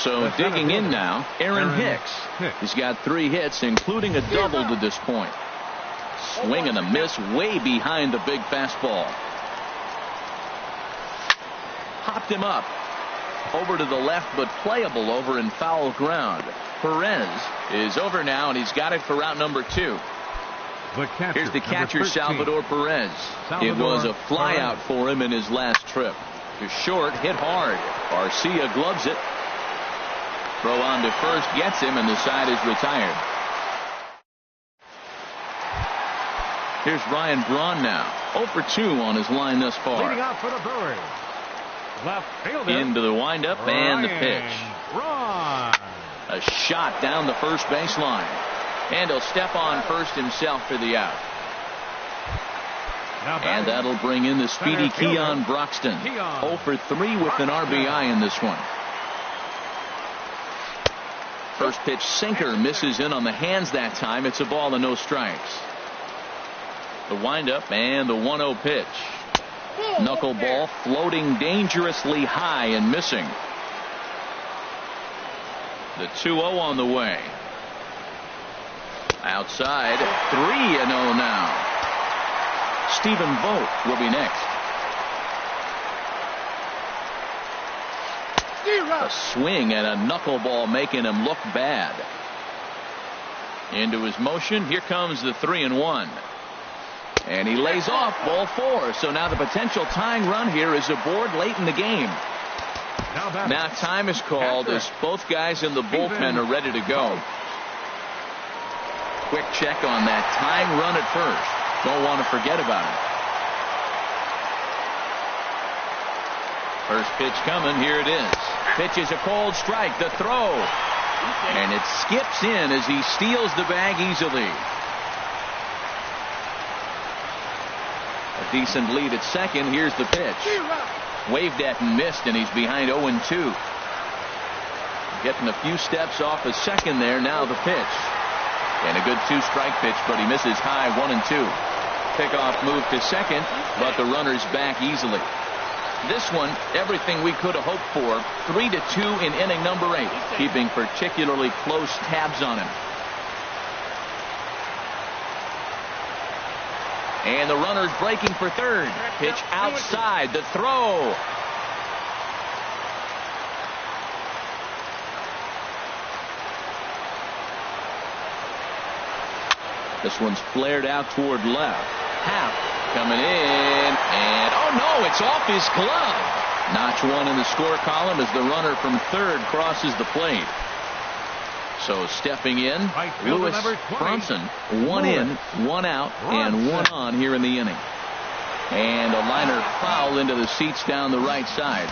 So digging in now, Aaron Hicks. He's got 3 hits, including a double to this point. Swing and a miss way behind the big fastball. Popped him up. Over to the left, but playable over in foul ground. Perez is over now, and he's got it for out number 2. Here's the catcher, Salvador Perez. It was a flyout for him in his last trip. To short, hit hard. Garcia gloves it. Throw on to first, gets him, and the side is retired. Here's Ryan Braun now. 0 for 2 on his line thus far. Leading out for the Brewers. Left fielder. Into the windup and the pitch. Braun. A shot down the first baseline. And he'll step on first himself for the out. And that'll bring in the speedy Keon Broxton. 0 for 3 with an RBI in this one. First pitch sinker misses in on the hands that time. It's a ball and no strikes. The windup and the 1-0 pitch. Knuckleball floating dangerously high and missing. The 2-0 on the way. Outside, 3-0 now. Stephen Vogt will be next. A swing and a knuckleball making him look bad. Into his motion. Here comes the 3-1. And he lays off ball 4. So now the potential tying run here is aboard late in the game. Now time is called as both guys in the bullpen are ready to go. Quick check on that tying run at first. Don't want to forget about it. First pitch coming. Here it is. Pitch is a cold strike. The throw. And it skips in as he steals the bag easily. A decent lead at second. Here's the pitch. Waved at and missed, and he's behind 0-2. Getting a few steps off of second there. Now the pitch. And a good 2-strike pitch, but he misses high 1-2. Pickoff move to second, but the runner's back easily. This one, everything we could have hoped for. 3-2 in inning number 8, keeping particularly close tabs on him. And the runner's breaking for third. Pitch outside. The throw. This one's flared out toward left. Half coming in. And oh no, it's off his glove. Notch 1 in the score column as the runner from third crosses the plate. So stepping in, Lewis Bronson, 1 in, 1 out, and 1 on here in the inning. And a liner foul into the seats down the right side.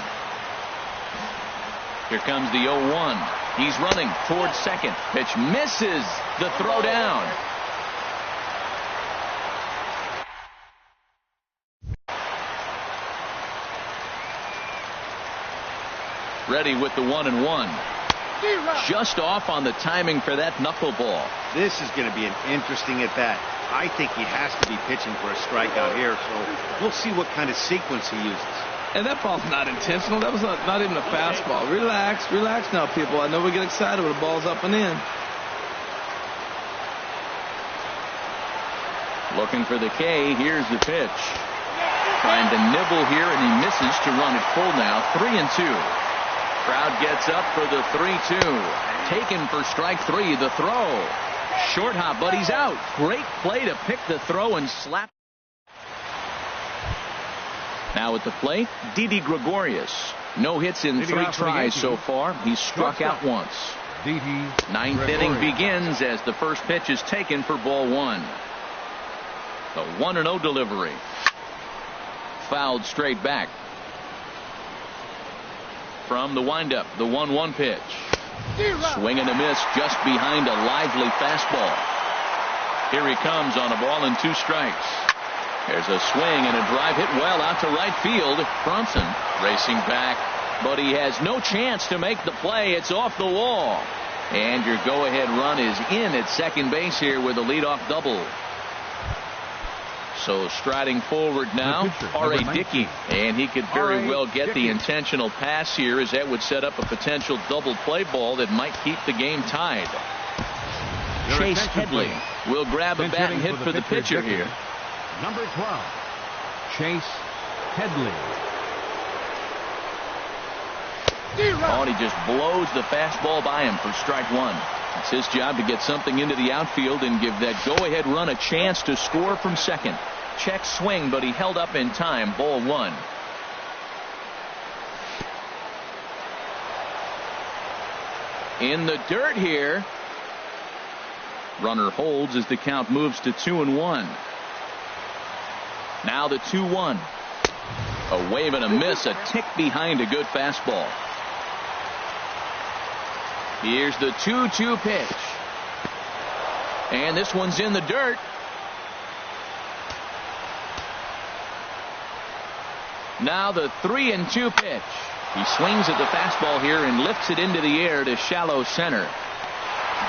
Here comes the 0-1. He's running towards second. Pitch misses. The throw down. Ready with the 1-1. Just off on the timing for that knuckleball. This is going to be an interesting at bat. I think he has to be pitching for a strikeout here, so we'll see what kind of sequence he uses. And that ball's not intentional. That was not even a fastball. Relax, relax now, people. I know we get excited when the ball's up and in. Looking for the K. Here's the pitch. Trying to nibble here, and he misses to run it full now. 3-2. Crowd gets up for the 3-2. Taken for strike 3. The throw. Short hop, but he's out. Great play to pick the throw and slap. Now at the plate, Didi Gregorius. No hits in 3 tries so far. He's struck out once. Ninth inning begins as the first pitch is taken for ball 1. The 1-0 delivery. Fouled straight back. From the windup, the 1-1 pitch. Swing and a miss just behind a lively fastball. Here he comes on a ball and 2 strikes. There's a swing and a drive hit well out to right field. Bronson racing back, but he has no chance to make the play. It's off the wall. And your go-ahead run is in at second base here with a leadoff double. So striding forward now, R.A. Dickey, and he could very well get the intentional pass here, as that would set up a potential double play ball that might keep the game tied. Chase Headley will grab a bat and hit for the pitcher here. Number 12, Chase Headley. Oh, and he just blows the fastball by him for strike 1. It's his job to get something into the outfield and give that go-ahead run a chance to score from second. Check swing, but he held up in time. Ball 1. In the dirt here. Runner holds as the count moves to 2-1. Now the 2-1. A wave and a miss, a tick behind a good fastball. Here's the 2-2 pitch. And this one's in the dirt. Now the 3-2 pitch. He swings at the fastball here and lifts it into the air to shallow center.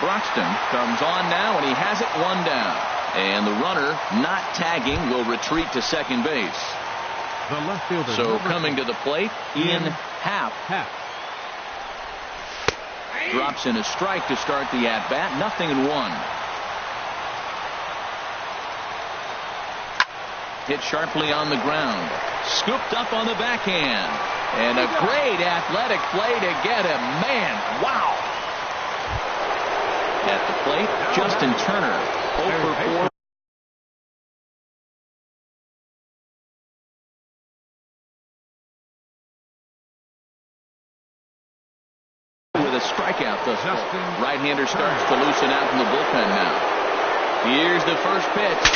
Broxton comes on now, and he has it 1 down. And the runner, not tagging, will retreat to second base. The left fielder. So coming to the plate, Ian Happ. Drops in a strike to start the at-bat. 0-1. Hit sharply on the ground. Scooped up on the backhand. And a great athletic play to get him. Man, wow. At the plate, Justin Turner, 0 for 4. With a strikeout thus far. Right-hander starts to loosen out in the bullpen now. Here's the first pitch.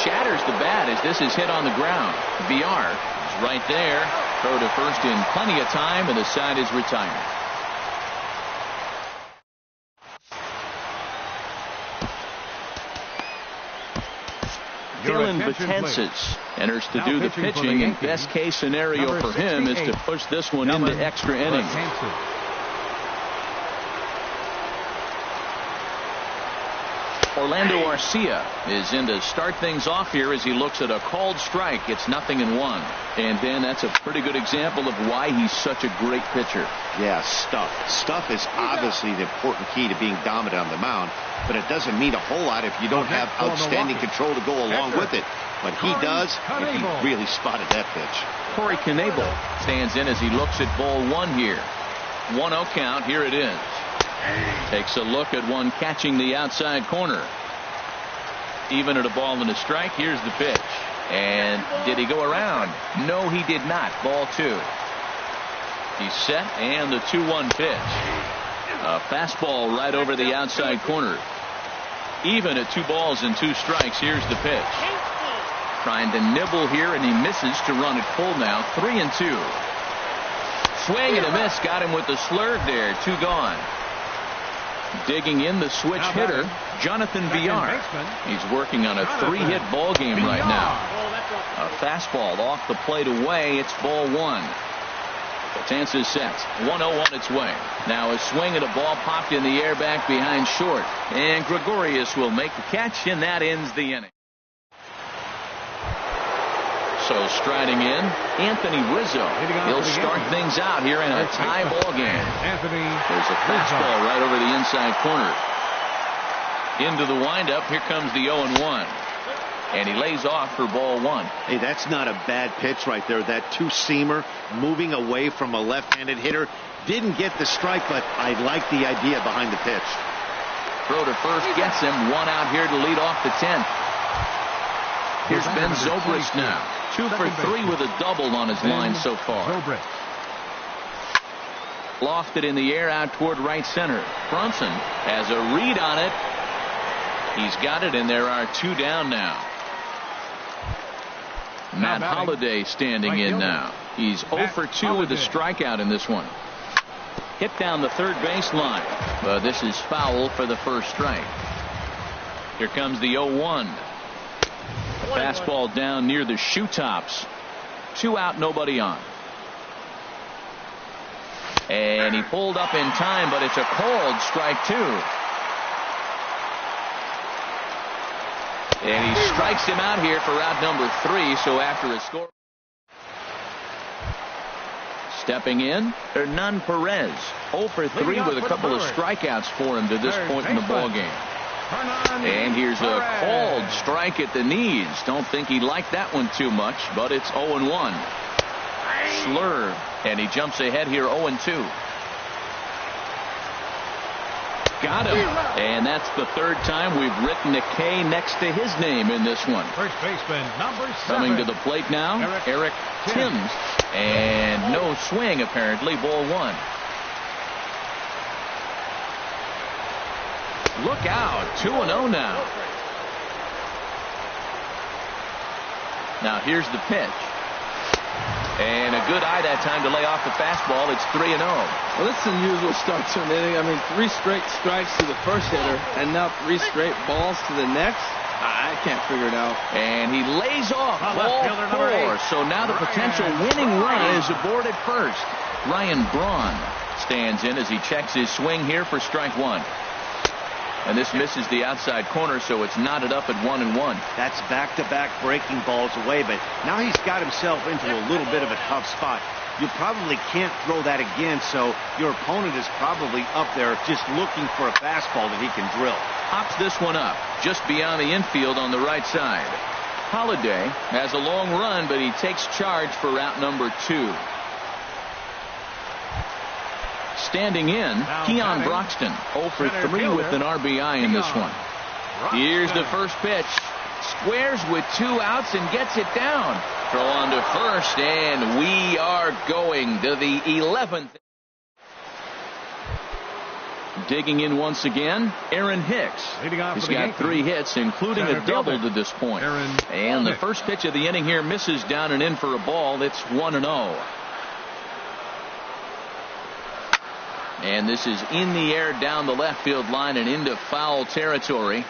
Shatters the bat as this is hit on the ground. VR is right there. Throw to first in plenty of time, and the side is retired. Dylan Betances enters to do the pitching, and best case scenario for him is to push this one into extra innings. Orlando Arcia is in to start things off here as he looks at a called strike. It's 0-1. And Ben, that's a pretty good example of why he's such a great pitcher. Yeah, stuff. Stuff is obviously the important key to being dominant on the mound, but it doesn't mean a whole lot if you don't have outstanding control to go along with it. But he does, and he really spotted that pitch. Corey Knebel stands in as he looks at ball one here. 1-0 count. Here it is. Takes a look at one catching the outside corner. Even at a ball and a strike. Here's the pitch. And did he go around? No, he did not. Ball 2. He's set, and the 2-1 pitch. A fastball right over the outside corner. Even at 2 balls and 2 strikes. Here's the pitch. Trying to nibble here, and he misses to run it full now. 3-2. Swing and a miss. Got him with the slurve there. 2 gone. Digging in the switch hitter, Jonathan VR. He's working on a 3-hit ball game right now. A fastball off the plate away. It's ball 1. Betances sets. 1-0 on its way. Now a swing at a ball popped in the air back behind short. And Gregorius will make the catch, and that ends the inning. So striding in, Anthony Rizzo. He'll start things out here in a tie ball game. There's a fastball right over the inside corner. Into the windup. Here comes the 0-1. And he lays off for ball 1. Hey, that's not a bad pitch right there. That 2-seamer moving away from a left-handed hitter. Didn't get the strike, but I like the idea behind the pitch. Throw to first gets him. 1 out here to lead off the 10th. Here's Ben Zobrist now. 2 for 3 with a double on his line so far. Lofted in the air out toward right center. Brunson has a read on it. He's got it, and there are 2 down now. Matt Holliday standing in now. He's 0 for 2 with a strikeout in this one. Hit down the third baseline. But this is foul for the first strike. Here comes the 0-1. A fastball down near the shoe tops. 2 out, nobody on. And he pulled up in time, but it's a called strike 2. And he strikes him out here for out number 3. So after a score. Stepping in, Hernan Perez. 0 for 3 with a couple of strikeouts for him to this point in the ball game. And here's a called strike at the knees. Don't think he liked that one too much, but it's 0-1. Slurve, and he jumps ahead here 0-2. Got him. And that's the 3rd time we've written a K next to his name in this one. First baseman, number 7. Coming to the plate now, Eric Timms. And no swing, apparently. Ball 1. Look out. 2-0 now. Now here's the pitch. And a good eye that time to lay off the fastball. It's 3-0. Well, it's an unusual start to an inning. I mean, 3 straight strikes to the first hitter, and now 3 straight balls to the next. I can't figure it out. And he lays off ball 4. So now the potential winning run is aboard at first. Ryan Braun stands in as he checks his swing here for strike 1. And this misses the outside corner, so it's knotted up at 1-1. That's back-to-back breaking balls away, but now he's got himself into a little bit of a tough spot. You probably can't throw that again, so your opponent is probably up there just looking for a fastball that he can drill. Pops this one up just beyond the infield on the right side. Holliday has a long run, but he takes charge for out number 2. Standing in, Keon Broxton, 0 for 3 with an RBI in this one. Here's the first pitch. Squares with 2 outs and gets it down. Throw on to first, and we are going to the 11th. Digging in once again, Aaron Hicks. He's got 3 hits, including a double to this point. And the first pitch of the inning here misses down and in for a ball. It's 1-0. And this is in the air down the left field line and into foul territory.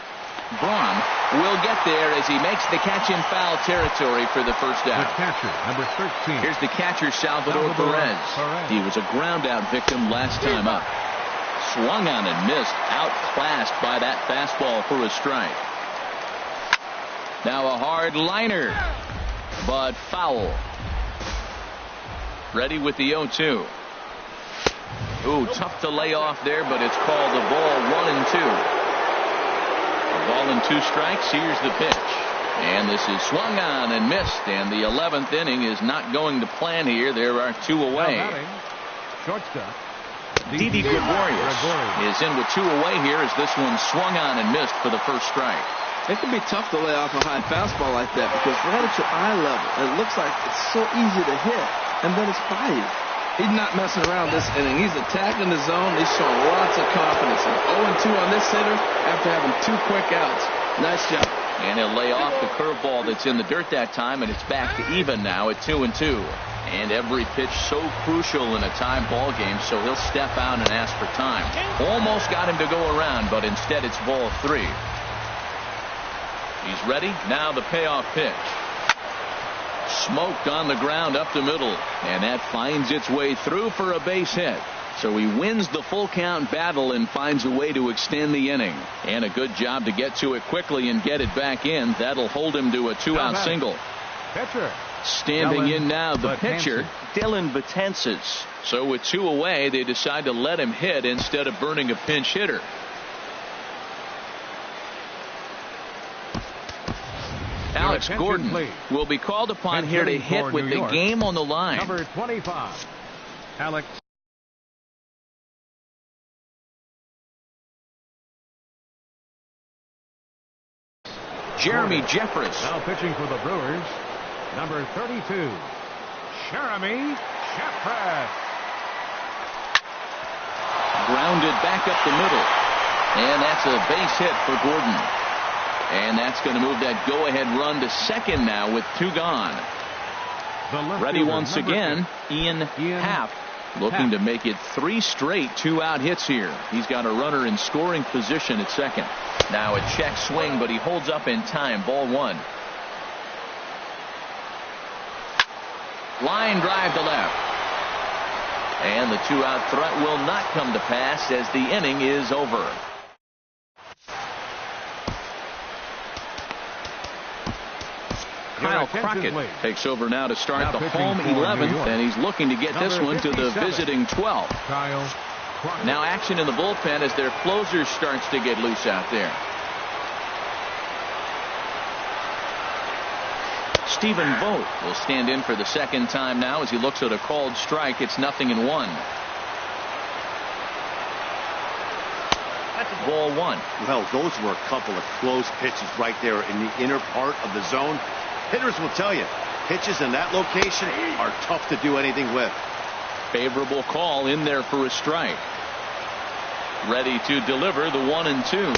Braun will get there as he makes the catch in foul territory for the first out. The catcher, number 13. Here's the catcher, Salvador Perez. He was a ground out victim last time up. Swung on and missed, outclassed by that fastball for a strike. Now a hard liner, but foul. Ready with the 0-2. Ooh, tough to lay off there, but it's called a ball. 1-2. A ball and 2 strikes. Here's the pitch. And this is swung on and missed. And the 11th inning is not going to plan here. There are 2 away. Shortstop. Didi Gregorius is in with 2 away here as this one swung on and missed for the first strike. It can be tough to lay off a high fastball like that because right at your eye level, it looks like it's so easy to hit, and then it's by you. He's not messing around this inning. He's attacking the zone. He's showing lots of confidence. 0-2 on this hitter after having 2 quick outs. Nice job. And he'll lay off the curveball that's in the dirt that time, and it's back to even now at 2-2. And every pitch so crucial in a tie ball game, so he'll step out and ask for time. Almost got him to go around, but instead it's ball 3. He's ready. Now the payoff pitch. Smoked on the ground up the middle, and that finds its way through for a base hit. So he wins the full count battle and finds a way to extend the inning. And a good job to get to it quickly and get it back in. That'll hold him to a 2-out single. Pitcher. Standing in now, the pitcher, Dylan Betances. So with 2 away, they decide to let him hit instead of burning a pinch hitter. Alex Gordon will be called upon here to hit with the game on the line. Number 25, Alex. Jeremy Jeffress. Now pitching for the Brewers, number 32, Jeremy Jeffress. Grounded back up the middle. And that's a base hit for Gordon. And that's going to move that go-ahead run to second now with 2 gone. Ready once again, Ian Happ, looking to make it 3 straight 2-out hits here. He's got a runner in scoring position at second. Now a check swing, but he holds up in time. Ball 1. Line drive to left. And the 2-out threat will not come to pass as the inning is over. Kyle Crockett takes over now to start the home 11th, and he's looking to get this one to the visiting 12th. Now action in the bullpen as their closer starts to get loose out there. Stephen Vogt will stand in for the second time now as he looks at a called strike. It's 0-1. Ball 1. Well, those were a couple of close pitches right there in the inner part of the zone. Hitters will tell you, pitches in that location are tough to do anything with. Favorable call in there for a strike. Ready to deliver the 1-2.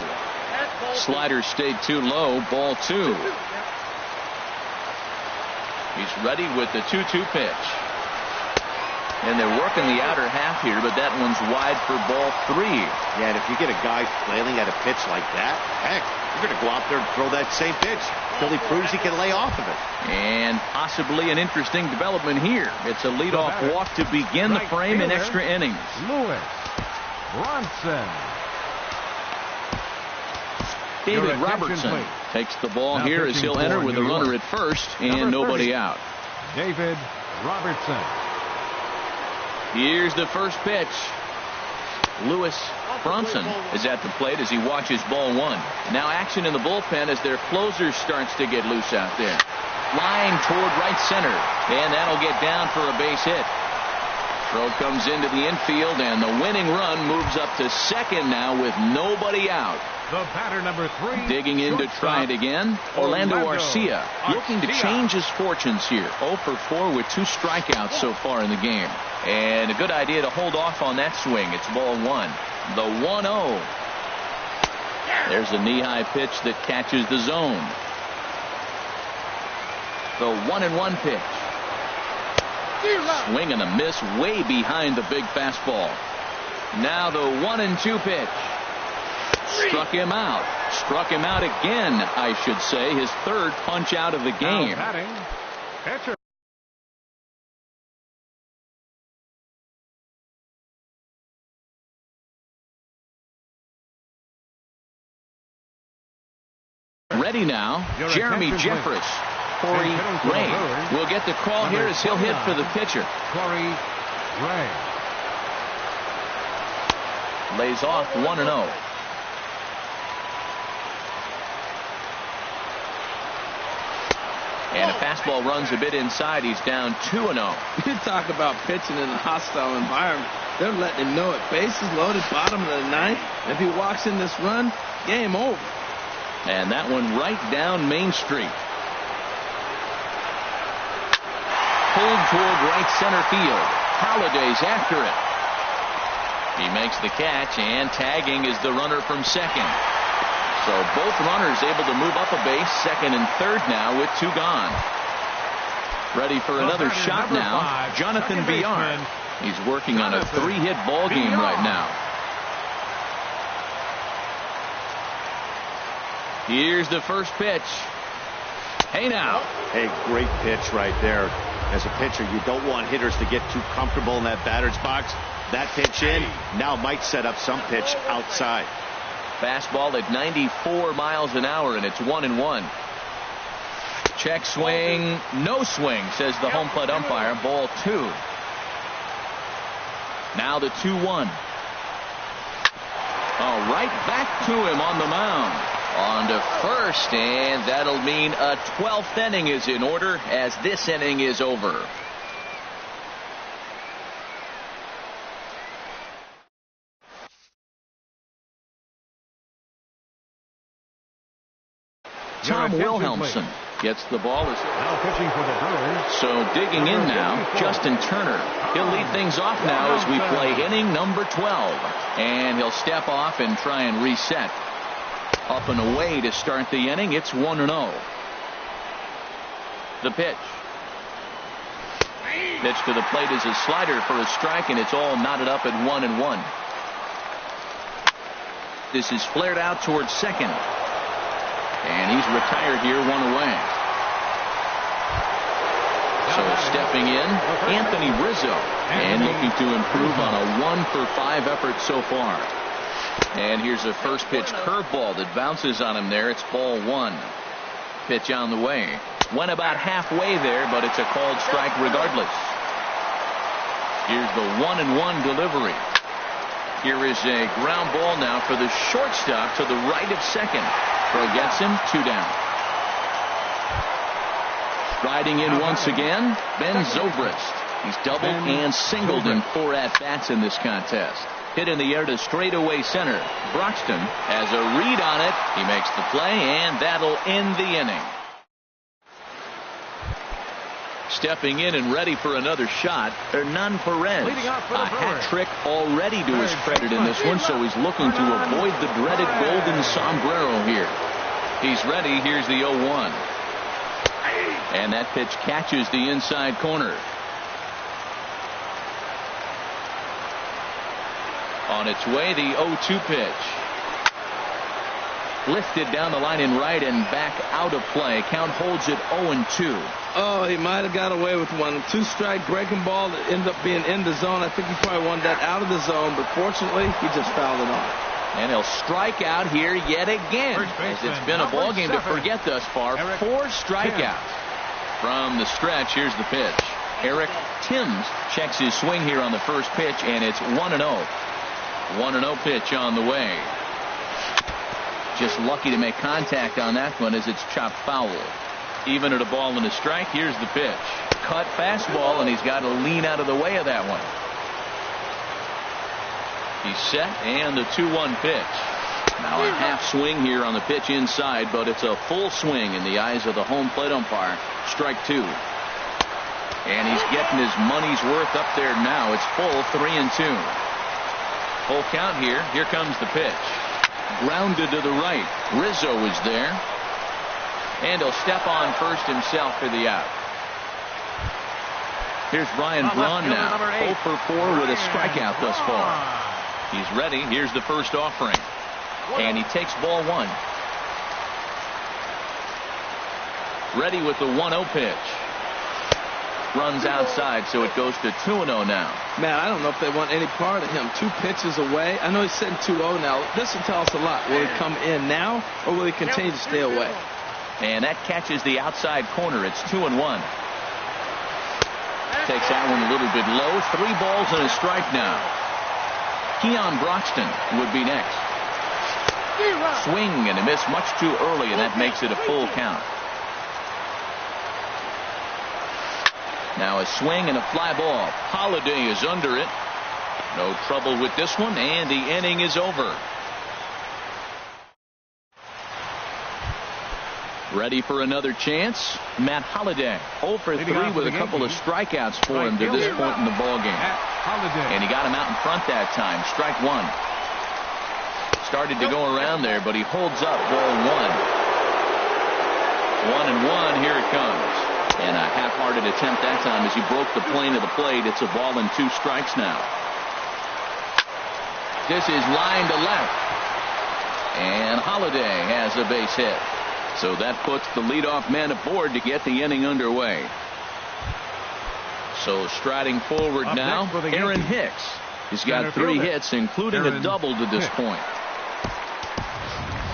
Slider stayed too low. Ball 2. He's ready with the 2-2 pitch. And they're working the outer half here, but that one's wide for ball 3. Yeah, and if you get a guy flailing at a pitch like that, heck, you're going to go out there and throw that same pitch till he proves he can lay off of it. And possibly an interesting development here. It's a leadoff walk to begin the frame in extra innings. Lewis Bronson. David Robertson takes the ball here as he'll enter with a runner at first and nobody out. David Robertson. Here's the first pitch. Lewis Bronson is at the plate as he watches ball 1. Now action in the bullpen as their closer starts to get loose out there. Line toward right center, and that'll get down for a base hit. Throw comes into the infield, and the winning run moves up to second now with nobody out. The batter, number 3. Digging in to try it again. Orlando Arcia looking to change his fortunes here. 0 for 4 with 2 strikeouts so far in the game. And a good idea to hold off on that swing. It's ball 1. The 1-0. There's a knee-high pitch that catches the zone. The 1-1 pitch. Swing and a miss way behind the big fastball. Now the 1-2 pitch. Struck him out. Struck him out again, I should say. His third punch out of the game. Pitcher. Ready now, Jeremy Jeffress. Corey Ray will get the call here as he'll hit for the pitcher. Corey Ray lays off 1-0. And a fastball runs a bit inside. He's down 2-0. You talk about pitching in a hostile environment. They're letting him know it. Bases loaded, bottom of the 9th. If he walks in this run, game over. And that one right down Main Street. Pulled toward right center field. Holiday's after it. He makes the catch, and tagging is the runner from second. So both runners able to move up a base, second and third now with 2 gone. Ready for another shot now, 5, Jonathan Villar. He's working on a 3-hit ball game right now. Here's the first pitch. Hey now. Hey, great pitch right there. As a pitcher, you don't want hitters to get too comfortable in that batter's box. That pitch in now might set up some pitch outside. Fastball at 94 miles an hour, and it's 1-1. Check swing, no swing, says the home plate umpire. Ball 2. Now the 2-1. Oh, right back to him on the mound. On to first, and that'll mean a 12th inning is in order as this inning is over. Tom Wilhelmsen gets the ball. Now pitching for the Brewers. So digging in now, Justin Turner. He'll lead things off now as we play inning number 12. And he'll step off and try and reset. Up and away to start the inning. It's 1-0. The pitch. Pitch to the plate is a slider for a strike, and it's all knotted up at 1-1. This is flared out towards second. And he's retired here, 1 away. So stepping in, Anthony Rizzo. And looking to improve on a 1 for 5 effort so far. And here's a first pitch curveball that bounces on him there. It's ball 1. Pitch on the way. Went about halfway there, but it's a called strike regardless. Here's the 1-1 delivery. Here is a ground ball now for the shortstop to the right of second. Throw gets him, 2 down. Riding in once again, Ben Zobrist. He's doubled and singled in 4 at-bats in this contest. Hit in the air to straightaway center. Broxton has a read on it. He makes the play, and that'll end the inning. Stepping in and ready for another shot, Hernan Perez. A hat trick already to his credit in this one, so he's looking to avoid the dreaded golden sombrero here. He's ready. Here's the 0-1. And that pitch catches the inside corner. On its way, the 0-2 pitch. Lifted down the line in right and back out of play. Count holds it 0-2. Oh, he might have got away with one. 2-strike breaking ball that ended up being in the zone. I think he probably wanted that out of the zone, but fortunately, he just fouled it off. And he'll strike out here yet again. As it's been a ball game to forget thus far. 4 strikeouts. From the stretch, here's the pitch. Eric Timms checks his swing here on the first pitch, and it's 1-0. 1-0 pitch on the way. Just lucky to make contact on that one as it's chopped foul. Even at a ball and a strike, here's the pitch. Cut fastball, and he's got to lean out of the way of that one. He's set, and the 2-1 pitch. Now a half swing here on the pitch inside, but it's a full swing in the eyes of the home plate umpire. Strike 2. And he's getting his money's worth up there now. It's full, 3-2. Full count here. Here comes the pitch. Grounded to the right. Rizzo is there. And he'll step on first himself for the out. Here's Ryan Braun now. 0 for 4 with a strikeout thus far. He's ready. Here's the first offering. And he takes ball 1. Ready with the 1-0 pitch. Runs outside, so it goes to 2-0 now. Man, I don't know if they want any part of him. 2 pitches away. I know he's sitting 2-0 now. This will tell us a lot. Will he come in now, or will he continue to stay away? And that catches the outside corner. It's 2-1. Takes that one a little bit low. 3 balls and a strike now. Keon Broxton would be next. Swing and a miss much too early, and that makes it a full count. Now a swing and a fly ball. Holiday is under it. No trouble with this one, and the inning is over. Ready for another chance? Matt Holliday, 0 for 3 with a couple of strikeouts for him to this point in the ballgame. And he got him out in front that time. Strike 1. Started to go around there, but he holds up ball 1. 1-1. Here it comes. And a half-hearted attempt that time as he broke the plane of the plate. It's a ball and 2 strikes now. This is line to left. And Holliday has a base hit. So that puts the leadoff man aboard to get the inning underway. So striding forward now, Aaron Hicks. He's got 3 hits, including a double to this point.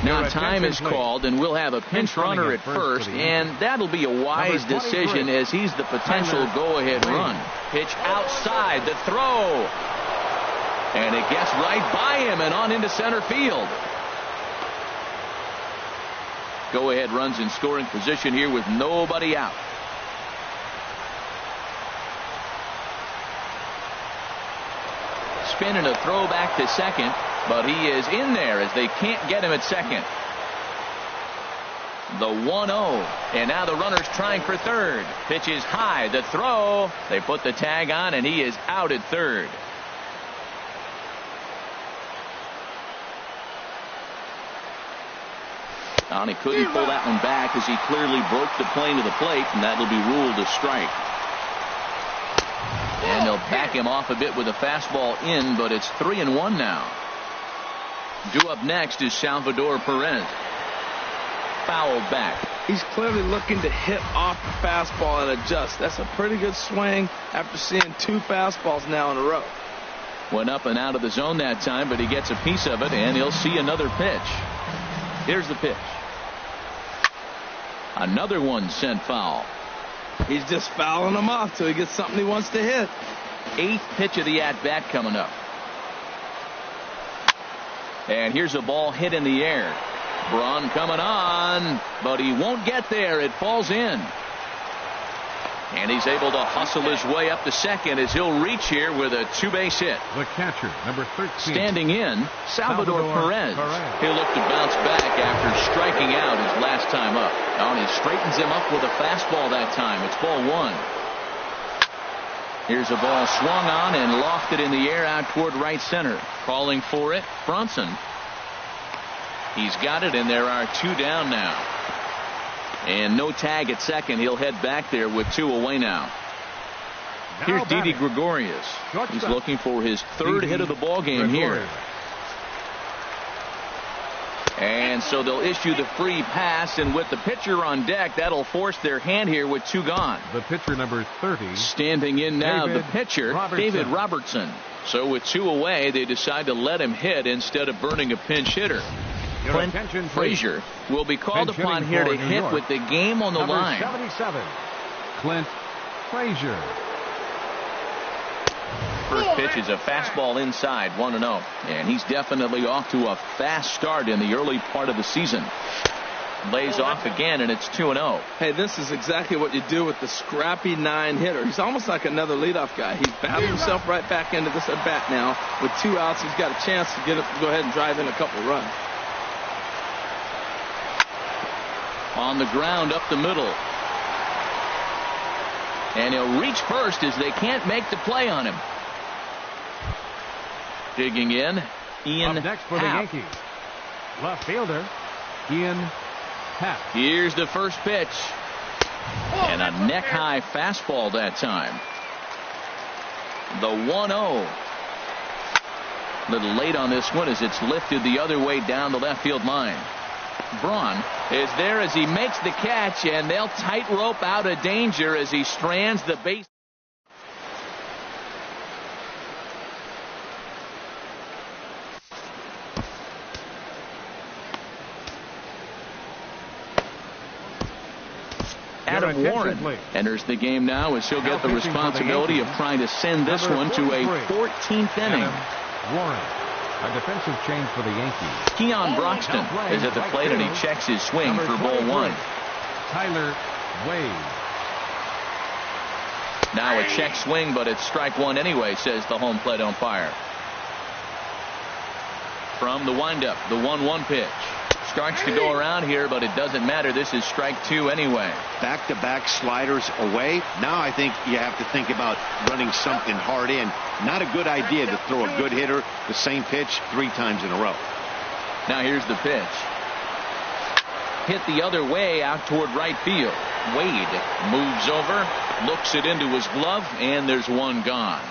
Now time is called, and we'll have a pinch runner at first, and that'll be a wise decision as he's the potential go-ahead run. Pitch outside, the throw. And it gets right by him and on into center field. Go-ahead runs in scoring position here with nobody out. Spin and a throw back to second, but he is in there as they can't get him at second. The 1-0, and now the runner's trying for third. Pitch is high, the throw. They put the tag on, and he is out at third. And he couldn't pull that one back as he clearly broke the plane of the plate, and that'll be ruled a strike. And they'll back him off a bit with a fastball in, but it's 3-1 now. Due up next is Salvador Perez. Fouled back. He's clearly looking to hit off the fastball and adjust. That's a pretty good swing after seeing 2 fastballs now in a row. Went up and out of the zone that time, but he gets a piece of it, and he'll see another pitch. Here's the pitch. Another one sent foul. He's just fouling them off till he gets something he wants to hit. 8th pitch of the at-bat coming up. And here's a ball hit in the air. Braun coming on, but he won't get there. It falls in. And he's able to hustle his way up to second as he'll reach here with a 2-base hit. The catcher, number 13. Standing in, Salvador Perez. He'll look to bounce back after striking out his last time up. And he straightens him up with a fastball that time. It's ball 1. Here's a ball swung on and lofted in the air out toward right center. Calling for it, Bronson. He's got it, and there are 2 down now. And no tag at second. He'll head back there with 2 away now. Here's Didi Gregorius. He's looking for his 3rd hit of the ball game here. And so they'll issue the free pass, and with the pitcher on deck, that'll force their hand here with 2 gone. The pitcher, number 30. Standing in now, the pitcher, David Robertson. So with 2 away, they decide to let him hit instead of burning a pinch hitter. Clint Frazier will be called upon here to hit with the game on the line. 77, Clint Frazier. First pitch is a fastball inside, 1-0. And he's definitely off to a fast start in the early part of the season. lays off again, and it's 2-0. Hey, this is exactly what you do with the scrappy 9 hitter. He's almost like another leadoff guy. He's battled himself right back into this at bat now. With 2 outs, he's got a chance to go ahead and drive in a couple of runs. On the ground up the middle. And he'll reach first as they can't make the play on him. Digging in, Ian Up next for Happ. the Yankees, left fielder Ian Happ. Here's the first pitch. And a neck-high fastball that time. The 1-0. Little late on this one as it's lifted the other way down the left field line. Braun is there as he makes the catch, and they'll tightrope out of danger as he strands the base. Adam Warren enters the game now as he'll get the responsibility of trying to send this one to a 14th inning. Warren, a defensive change for the Yankees. Keon Broxton is at the plate and he checks his swing for ball 1. Tyler Wade. Now a check swing, but it's strike 1 anyway, says the home plate umpire. From the windup, the 1-1 pitch. Starts to go around here, but it doesn't matter. This is strike 2 anyway. Back-to-back sliders away. Now I think you have to think about running something hard in. Not a good idea to throw a good hitter the same pitch 3 times in a row. Now here's the pitch. Hit the other way out toward right field. Wade moves over, looks it into his glove, and there's one gone.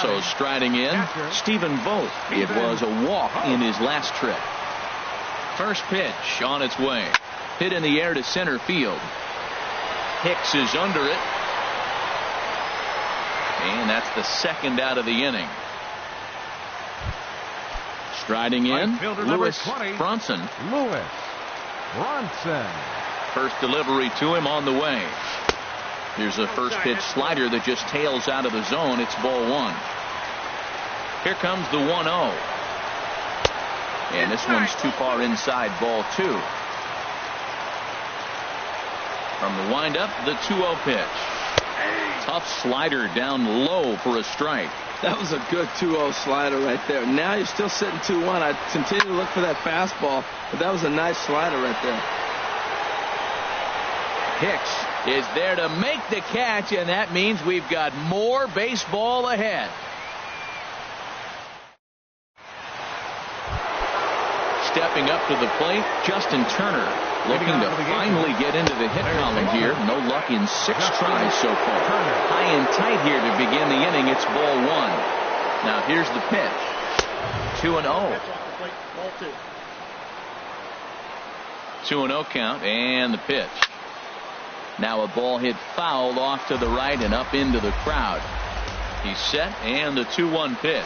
So striding in, Stephen Vogt. It was a walk in his last trip. First pitch on its way. Hit in the air to center field. Hicks is under it. And that's the second out of the inning. Striding in, Lewis Bronson. Lewis Bronson. First delivery to him on the way. Here's a first pitch slider that just tails out of the zone. It's ball 1. Here comes the 1-0. And this one's too far inside, ball 2. From the windup, the 2-0 pitch. Tough slider down low for a strike. That was a good 2-0 slider right there. Now you're still sitting 2-1. I continue to look for that fastball, but that was a nice slider right there. Hicks is there to make the catch, and that means we've got more baseball ahead. Stepping up to the plate, Justin Turner, looking to finally get into the hit column here. No luck in 6 tries so far. High and tight here to begin the inning. It's ball 1. Now here's the pitch. 2-0. 2-0 count, and the pitch. Now a ball hit foul off to the right and up into the crowd. He's set, and the 2-1 pitch.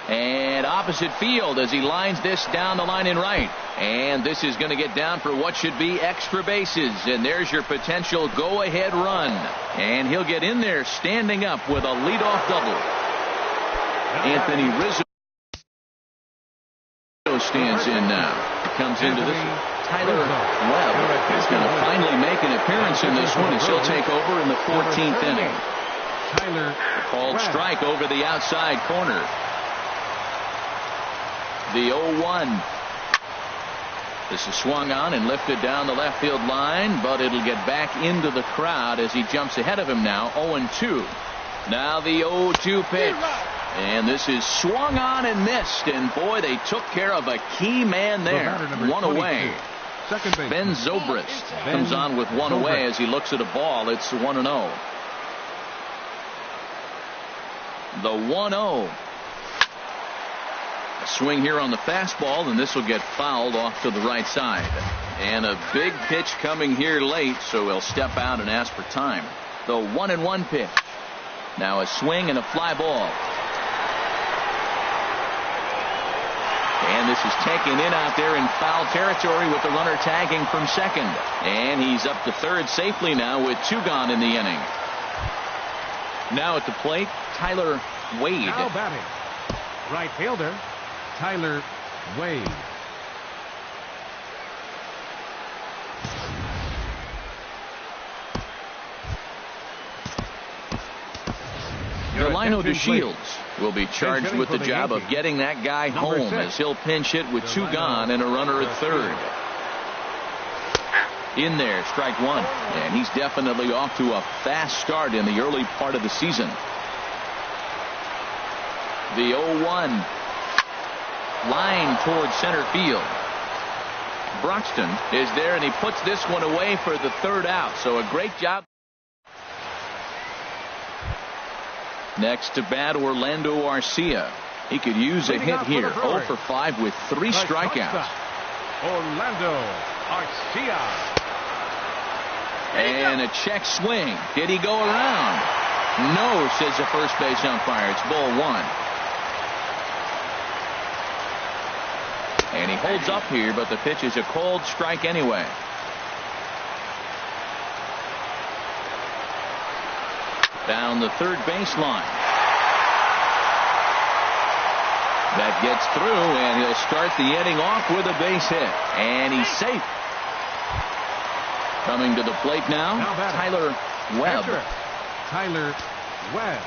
And opposite field as he lines this down the line in right. And this is going to get down for what should be extra bases. And there's your potential go-ahead run. And he'll get in there standing up with a leadoff double. Anthony Rizzo stands in now. Comes into this. Tyler Webb is going to finally make an appearance in this one as he'll take over in the 14th inning. Called strike over the outside corner. The 0-1. This is swung on and lifted down the left field line, but it'll get back into the crowd as he jumps ahead of him now. 0-2. Now the 0-2 pitch. And this is swung on and missed. And boy, they took care of a key man there. One away. Ben Zobrist comes on with one away as he looks at a ball. It's 1-0. The 1-0. A swing here on the fastball, and this will get fouled off to the right side. And a big pitch coming here late, so he'll step out and ask for time. The 1-1 pitch. Now a swing and a fly ball. And this is taken in out there in foul territory with the runner tagging from second. And he's up to third safely now with 2 gone in the inning. Now at the plate, Tyler Wade. Now batting, right fielder Tyler Wade. Lino attention, DeShields will be charged hitting with for the the job of Yankees. getting that guy Number home 6. as he'll pinch hit with 2 gone and a runner at third. In there, strike 1. And he's definitely off to a fast start in the early part of the season. The 0-1. Line towards center field. Broxton is there, and he puts this one away for the 3rd out. So a great job. Next to bat, Orlando Arcia. He could use a hit here. 0 for 5 with 3 strikeouts. Orlando Arcia. And a check swing. Did he go around? No, says the first base umpire. It's ball 1. And he holds up here, but the pitch is a cold strike anyway. Down the third baseline. That gets through, and he'll start the inning off with a base hit. And he's safe. Coming to the plate now, Tyler Webb. Tyler Webb.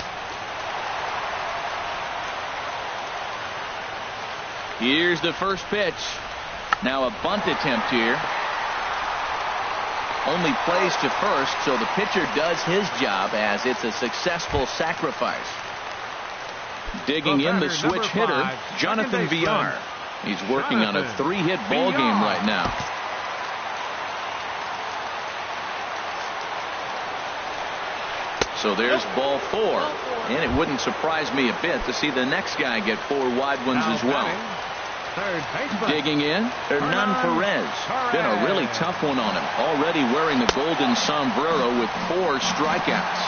Here's the first pitch. Now a bunt attempt here. Only plays to first, so the pitcher does his job as it's a successful sacrifice. Digging in the switch hitter, Jonathan Villar. He's working on a 3-hit ball game right now. So there's ball 4. And it wouldn't surprise me a bit to see the next guy get 4 wide ones as well. Digging in, Hernan Perez. Been a really tough one on him. Already wearing the golden sombrero with 4 strikeouts.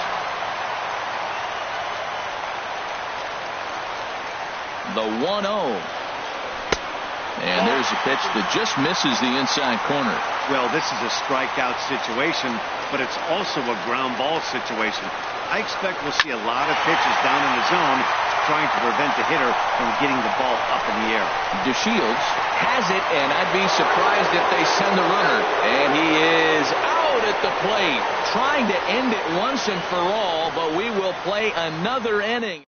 The 1-0. And there's a pitch that just misses the inside corner. Well, this is a strikeout situation, but it's also a ground ball situation. I expect we'll see a lot of pitches down in the zone trying to prevent the hitter from getting the ball up in the air. DeShields has it, and I'd be surprised if they send the runner. And he is out at the plate, trying to end it once and for all, but we will play another inning.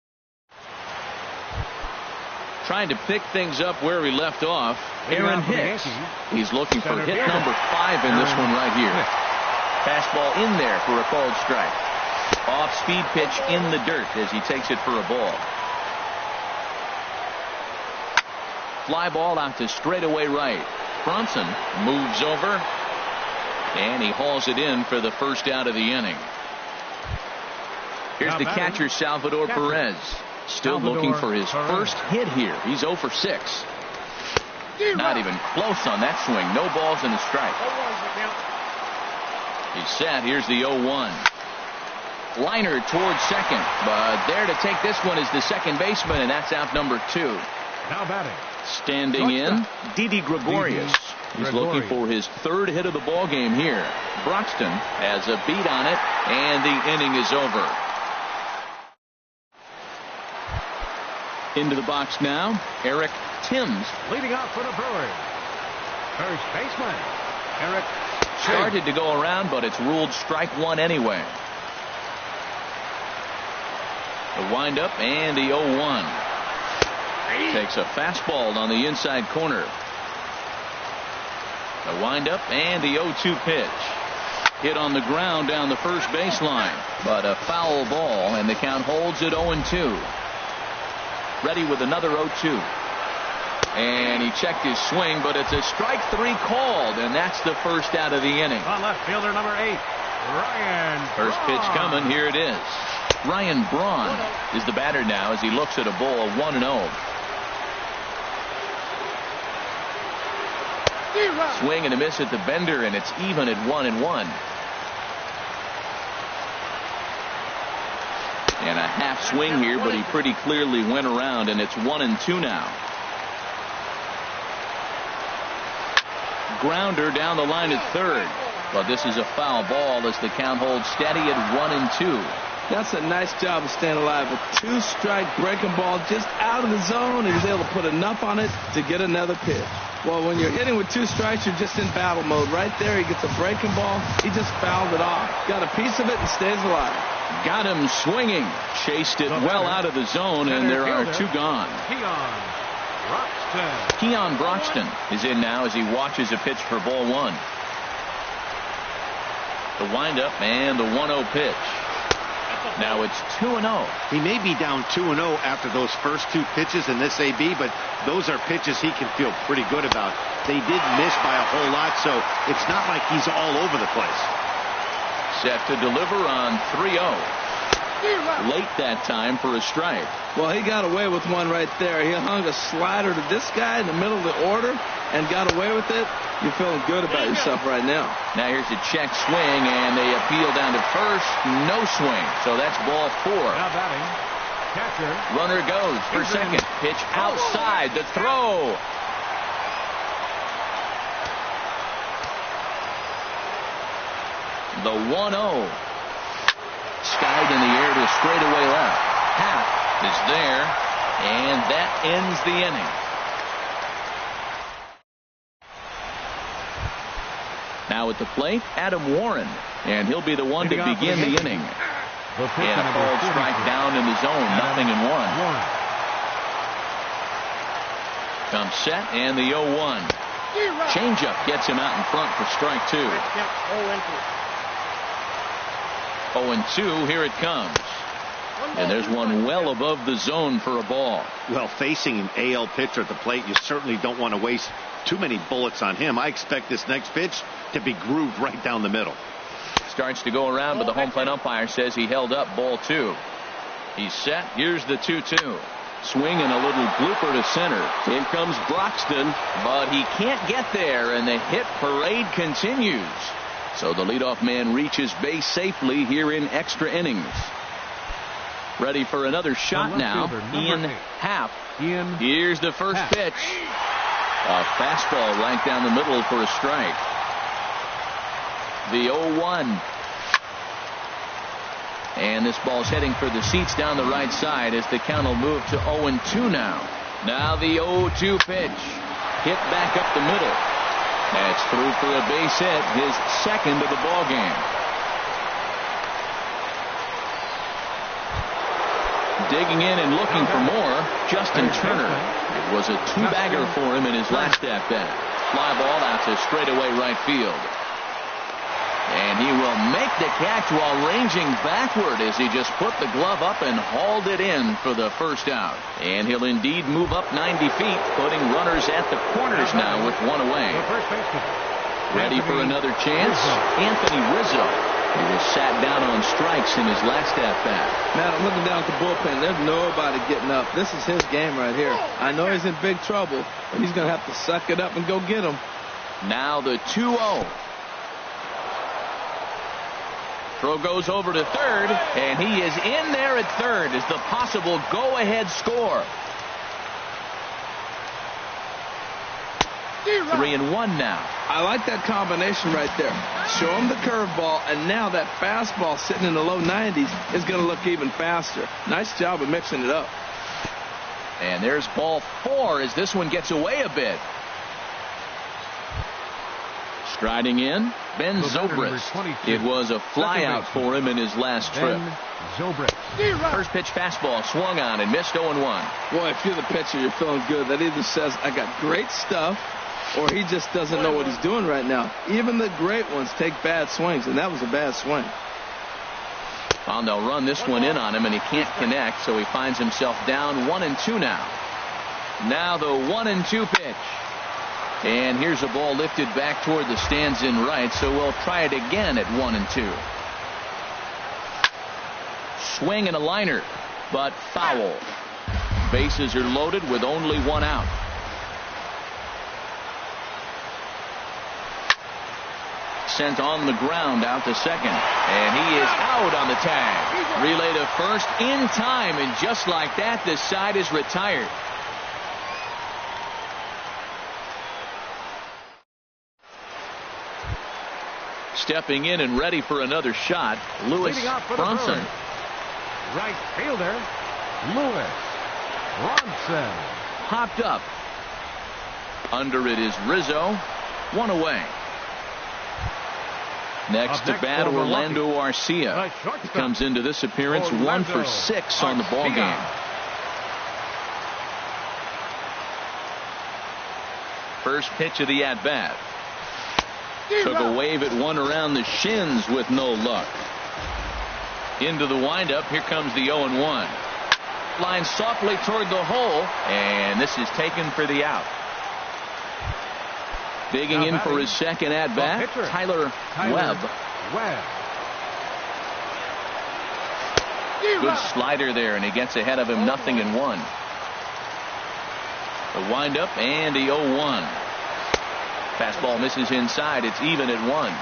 Trying to pick things up where we left off, Aaron Hicks. He's looking for hit number 5 in this one right here. Fastball in there for a called strike. Off-speed pitch in the dirt as he takes it for a ball. Fly ball out to straightaway right. Bronson moves over, and he hauls it in for the first out of the inning. Here's the catcher, Salvador Perez. Still looking for his first hit here. He's 0 for 6. Not even close on that swing. No balls and a strike. He's set. Here's the 0-1. Liner towards second, but there to take this one is the second baseman, and that's out number 2. Now batting. Standing in, Didi Gregorius. He's looking for his 3rd hit of the ball game here. Broxton has a beat on it, and the inning is over. Into the box now, Eric Timms. Leading off for the Brewers. First baseman, Eric Timms. Started to go around, but it's ruled strike 1 anyway. The windup and the 0-1. Takes a fastball on the inside corner. The windup and the 0-2 pitch. Hit on the ground down the first baseline, but a foul ball, and the count holds at 0-2. Ready with another 0-2. And he checked his swing, but it's a strike 3 called, and that's the first out of the inning. On left fielder number 8, Ryan First pitch coming. Here it is. Ryan Braun is the batter now as he looks at a ball 1-0. Swing and a miss at the bender, and it's even at 1-1. And a half swing here, but he pretty clearly went around, and it's 1-2 now. Grounder down the line at third, but this is a foul ball as the count holds steady at 1-2. That's a nice job of staying alive. A 2-strike breaking ball just out of the zone. He was able to put enough on it to get another pitch. Well, when you're hitting with 2 strikes, you're just in battle mode. Right there, he gets a breaking ball. He just fouled it off. Got a piece of it and stays alive. Got him swinging. Chased it well out of the zone, and there are 2 gone. Keon Broxton is in now as he watches a pitch for ball 1. The windup and the 1-0 pitch. Now it's 2-0. He may be down 2-0 after those first 2 pitches in this AB, but those are pitches he can feel pretty good about. They did miss by a whole lot, so it's not like he's all over the place. Set to deliver on 3-0. Late that time for a strike. Well, he got away with one right there. He hung a slider to this guy in the middle of the order and got away with it. You're feeling good about yourself right now. Now here's a check swing, and they appeal down to first. No swing. So that's ball 4. Now batting, catcher. Runner goes for second. Pitch outside. The throw. The 1-0. Skied in the air to straightaway left. Half is there, and that ends the inning. Now at the plate, Adam Warren, and he'll be the one to begin the inning. And a called strike down in the zone, 0-1. Comes set, and the 0-1. Changeup gets him out in front for strike 2. 0-2, here it comes. And there's one well above the zone for a ball. Well, facing an AL pitcher at the plate, you certainly don't want to waste too many bullets on him. I expect this next pitch to be grooved right down the middle. Starts to go around, but the home plate umpire says he held up ball 2. He's set. Here's the 2-2. Swing and a little blooper to center. In comes Broxton, but he can't get there, and the hit parade continues. So the leadoff man reaches base safely here in extra innings. Ready for another shot now. Ian Happ. Here's the first pitch. A fastball right down the middle for a strike. The 0-1. And this ball's heading for the seats down the right side as the count will move to 0-2 now. Now the 0-2 pitch. Hit back up the middle. That's through for a base hit, his second of the ball game. Digging in and looking for more, Justin Turner. It was a 2-bagger for him in his last at-bat. Fly ball out to straightaway right field. And he will make the catch while ranging backward as he just put the glove up and hauled it in for the first out. And he'll indeed move up 90 feet, putting runners at the corners now with one away. Ready for another chance? Anthony Rizzo. He was sat down on strikes in his last at-bat. Man, I'm looking down at the bullpen. There's nobody getting up. This is his game right here. I know he's in big trouble, but he's going to have to suck it up and go get him. Now the 2-0. Throw goes over to third, and he is in there at third as the possible go-ahead score. 3-1 now. I like that combination right there. Show him the curveball, and now that fastball sitting in the low 90s is going to look even faster. Nice job of mixing it up. And there's ball 4 as this one gets away a bit. Striding in, Ben Zobrist. It was a flyout for him in his last trip. First pitch fastball swung on and missed 0-1. Boy, if you're the pitcher, you're feeling good. That either says, I got great stuff, or he just doesn't know what he's doing right now. Even the great ones take bad swings, and that was a bad swing. Well, they'll run this one in on him, and he can't connect, so he finds himself down 1-2 now. Now the 1-2 pitch. And here's a ball lifted back toward the stands in right, so we'll try it again at 1-2. Swing and a liner, but foul. Bases are loaded with only one out. Sent on the ground out to second, and he is out on the tag. Relay to first in time, and just like that, this side is retired. Stepping in and ready for another shot, Lewis Bronson. Right fielder, Lewis Bronson. Popped up. Under it is Rizzo. One away. Next to bat, Orlando Arcia. He comes into this appearance 1 for 6 on the ball game. First pitch of the at-bat. Took a wave at one around the shins with no luck. Into the windup. Here comes the 0-1. Line softly toward the hole, and this is taken for the out. Digging in for his second at-bat, Tyler Webb. Good slider there, and he gets ahead of him 0-1. The windup and the 0-1. Fastball misses inside. It's even at 1.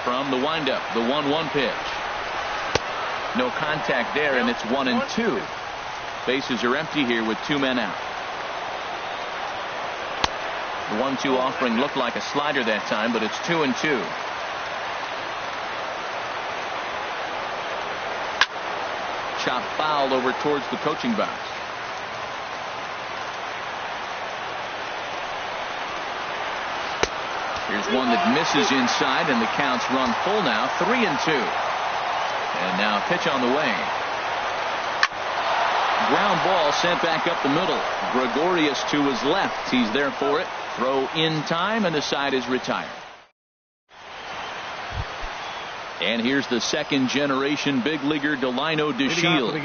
From the windup, the 1-1 pitch. No contact there, and it's 1-2. Bases are empty here with 2 men out. The 1-2 offering looked like a slider that time, but it's 2-2. Chop foul over towards the coaching box. Here's one that misses inside, and the count's run full now, 3-2. And now pitch on the way. Ground ball sent back up the middle. Gregorius to his left. He's there for it. Throw in time, and the side is retired. And here's the second generation big leaguer Delino DeShields.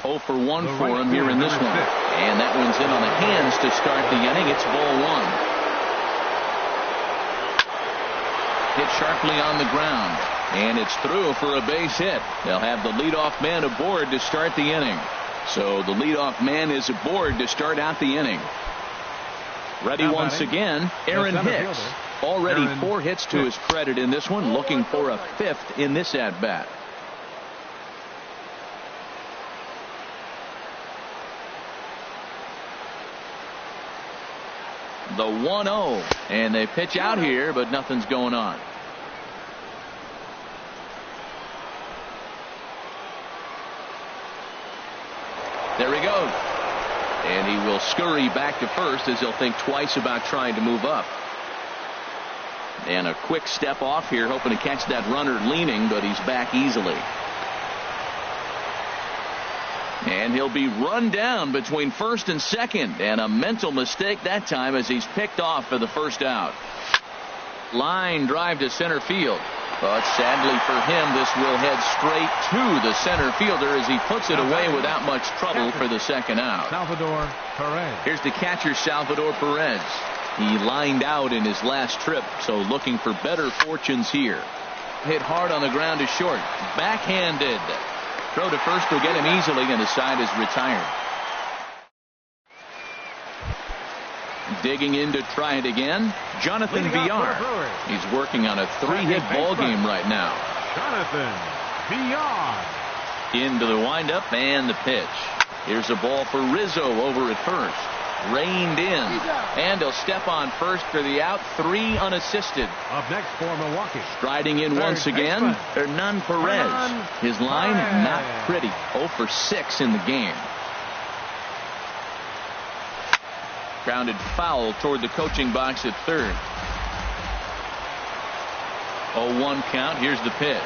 0 for 1 for him here in this one. And that one's in on the hands to start the inning. It's ball 1. Hit sharply on the ground. And it's through for a base hit. They'll have the leadoff man aboard to start the inning. So the leadoff man is aboard to start out the inning. Ready once again, Aaron Hicks. Already 4 hits to his credit in this one, looking for a 5th in this at-bat. The 1-0, and they pitch out here, but nothing's going on. There he goes. And he will scurry back to first as he'll think twice about trying to move up. And a quick step off here, hoping to catch that runner leaning, but he's back easily. And he'll be run down between first and second, and a mental mistake that time as he's picked off for the first out. Line drive to center field. But sadly for him, this will head straight to the center fielder as he puts it away without much trouble for the second out. Salvador Perez. Here's the catcher, Salvador Perez. He lined out in his last trip, so looking for better fortunes here. Hit hard on the ground to short. Backhanded. Throw to first will get him easily, and the side is retired. Digging in to try it again, Jonathan Villar. He's working on a 3-hit ball game right now. Jonathan Villar. Into the windup and the pitch. Here's a ball for Rizzo over at first. Reined in, and he'll step on first for the out. 3 unassisted. Up next for Milwaukee. Striding in once again, Hernan Perez. His line not pretty. 0 for 6 in the game. Grounded foul toward the coaching box at third. 0-1 count. Here's the pitch.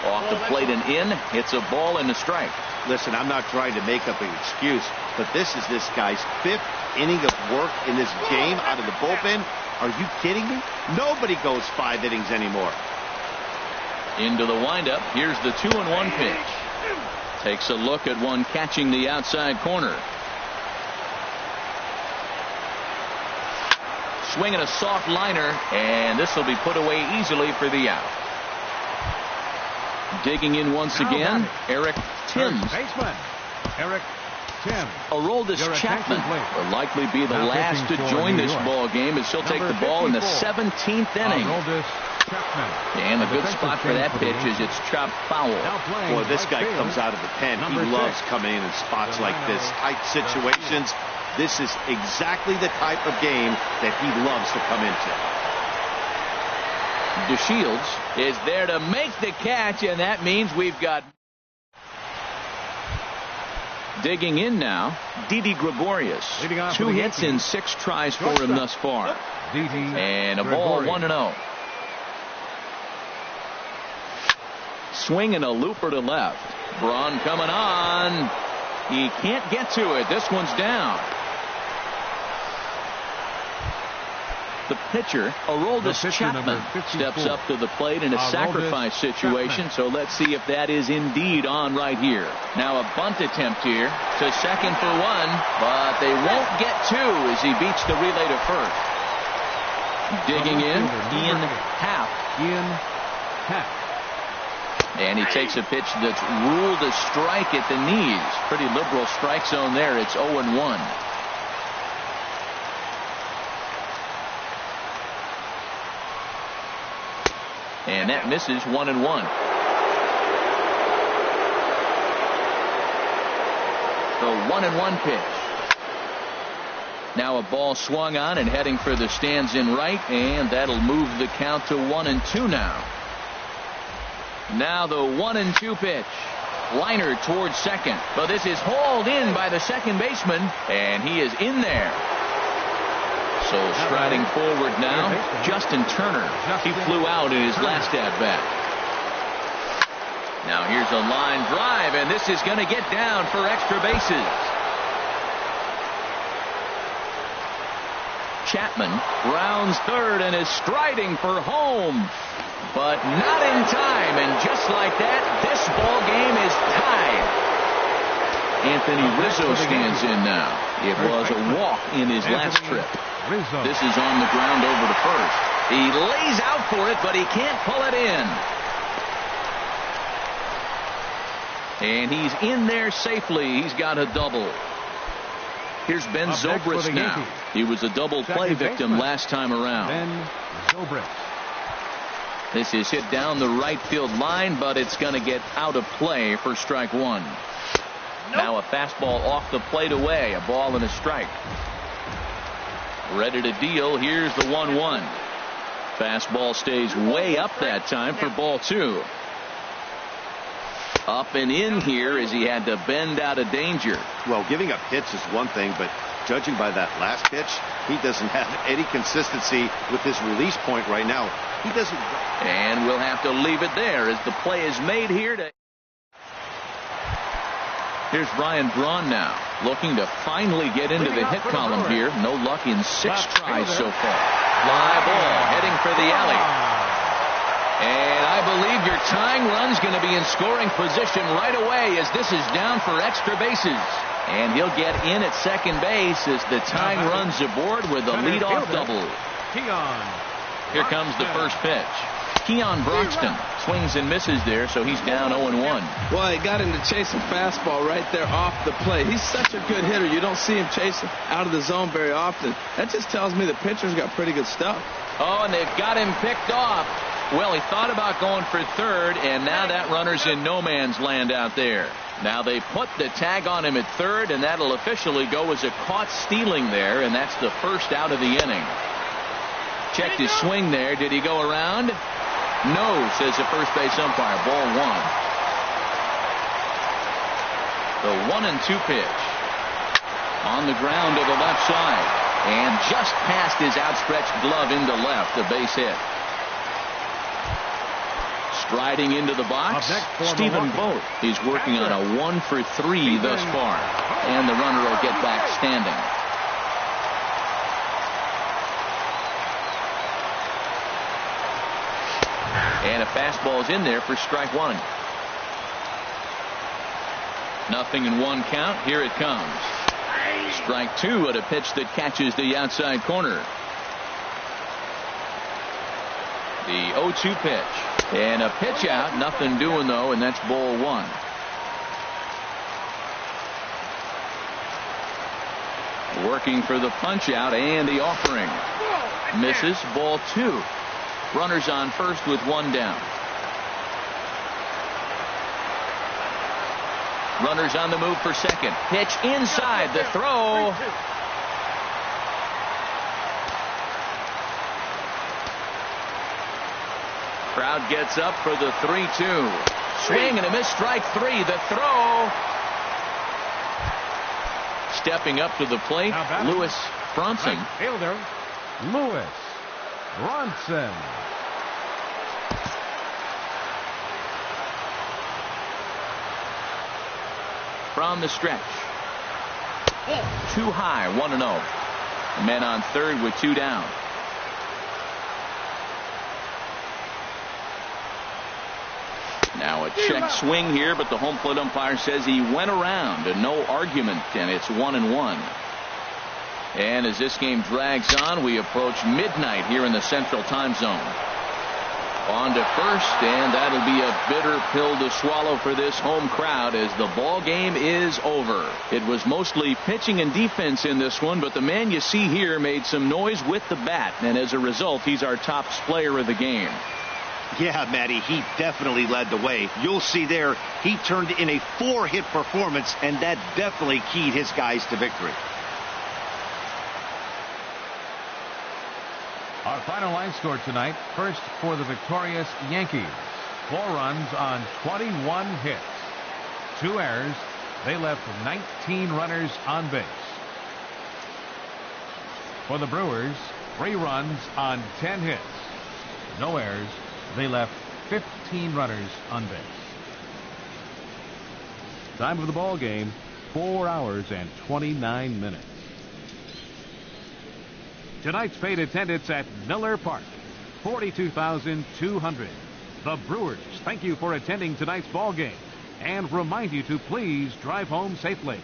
Off the plate and in. Hits a ball and a strike. Listen, I'm not trying to make up an excuse, but this is this guy's 5th inning of work in this game out of the bullpen. Are you kidding me? Nobody goes 5 innings anymore. Into the windup. Here's the 2-1 pitch. Takes a look at one catching the outside corner. Swinging a soft liner, and this will be put away easily for the out. Digging in once again, Eric Timms. Baseman Eric Timms. Aroldis Chapman will likely be the last to join this ball game as he'll take the ball in the 17th inning. And a good spot for that pitch is it's chopped foul. Boy, this guy comes out of the pen. He loves coming in spots like this, tight situations. This is exactly the type of game that he loves to come into. DeShields is there to make the catch, and that means we've got Digging in now, Didi Gregorius. 2 hits in 6 tries for him thus far. And a ball 1-0. Swing and a looper to left. Braun coming on. He can't get to it. This one's down. The pitcher, Aroldis Chapman, steps up to the plate in a sacrifice situation. So let's see if that is indeed on right here. Now a bunt attempt here to second for 1, but they won't get 2 as he beats the relay to first. Digging in, Ian Happ. And he takes a pitch that's ruled a strike at the knees. Pretty liberal strike zone there. It's 0-1. And that misses 1-1. The 1-1 pitch. Now a ball swung on and heading for the stands in right, and that'll move the count to 1-2 now. Now the 1-2 pitch. Liner towards second, but this is hauled in by the second baseman, and he is in there. So striding forward now, Justin Turner. He flew out in his last at-bat. Now here's a line drive, and this is going to get down for extra bases. Chapman rounds third and is striding for home, but not in time, and just like that, this ball game is tied. Anthony Rizzo stands in now. It was a walk in his last trip. This is on the ground over to first. He lays out for it, but he can't pull it in. And he's in there safely. He's got a double. Here's Ben Zobrist now. He was a double play victim last time around. Ben Zobrist. This is hit down the right field line, but it's going to get out of play for strike 1. Now a fastball off the plate away. A ball and a strike. Ready to deal. Here's the 1-1. Fastball stays way up that time for ball 2. Up and in here as he had to bend out of danger. Well, giving up hits is one thing, but judging by that last pitch, he doesn't have any consistency with his release point right now. He doesn't. And we'll have to leave it there as the play is made here. Here's Ryan Braun now, looking to finally get into the hit column here. No luck in 6 tries so far. Fly ball heading for the alley. And I believe your tying run's going to be in scoring position right away as this is down for extra bases. And he'll get in at second base as the tying run's aboard with a leadoff double. Here comes the first pitch. Keon Broxton swings and misses there, so he's down 0-1. Well, he got him to chase a fastball right there off the plate. He's such a good hitter. You don't see him chasing out of the zone very often. That just tells me the pitcher's got pretty good stuff. Oh, and they've got him picked off. Well, he thought about going for third, and now that runner's in no man's land out there. Now they put the tag on him at third, and that'll officially go as a caught stealing there, and that's the first out of the inning. Checked his swing there. Did he go around? No, says the first base umpire. Ball 1. The 1-2 pitch. On the ground to the left side. And just past his outstretched glove into left. A base hit. Striding into the box, Stephen Vogt. He's working on a 1 for 3 thus far. And the runner will get back standing. And a fastball's in there for strike 1. Nothing in 1 count. Here it comes. Strike 2 at a pitch that catches the outside corner. The 0-2 pitch. And a pitch out. Nothing doing though, and that's ball 1. Working for the punch out and the offering. Misses. Ball 2. Runners on first with 1 down. Runners on the move for second. Pitch inside. The throw. Crowd gets up for the 3-2. Swing and a miss. Strike 3. The throw. stepping up to the plate, Lewis Bronson. Right fielder, Lewis Bronson. From the stretch. Too high, 1-0. Men on third with 2 down. Now a check swing here, but the home plate umpire says he went around and no argument, and it's 1-1. And as this game drags on, we approach midnight here in the Central Time Zone. On to first, and that'll be a bitter pill to swallow for this home crowd as the ball game is over. It was mostly pitching and defense in this one, but the man you see here made some noise with the bat, and as a result, he's our top player of the game. Yeah, Matty, he definitely led the way. You'll see there, he turned in a 4-hit performance, and that definitely keyed his guys to victory. Our final line score tonight, first for the victorious Yankees. 4 runs on 21 hits. 2 errors. They left 19 runners on base. For the Brewers, 3 runs on 10 hits. No errors. They left 15 runners on base. Time of the ball game, 4 hours and 29 minutes. Tonight's paid attendance at Miller Park, 42,200. The Brewers thank you for attending tonight's ball game and remind you to please drive home safely.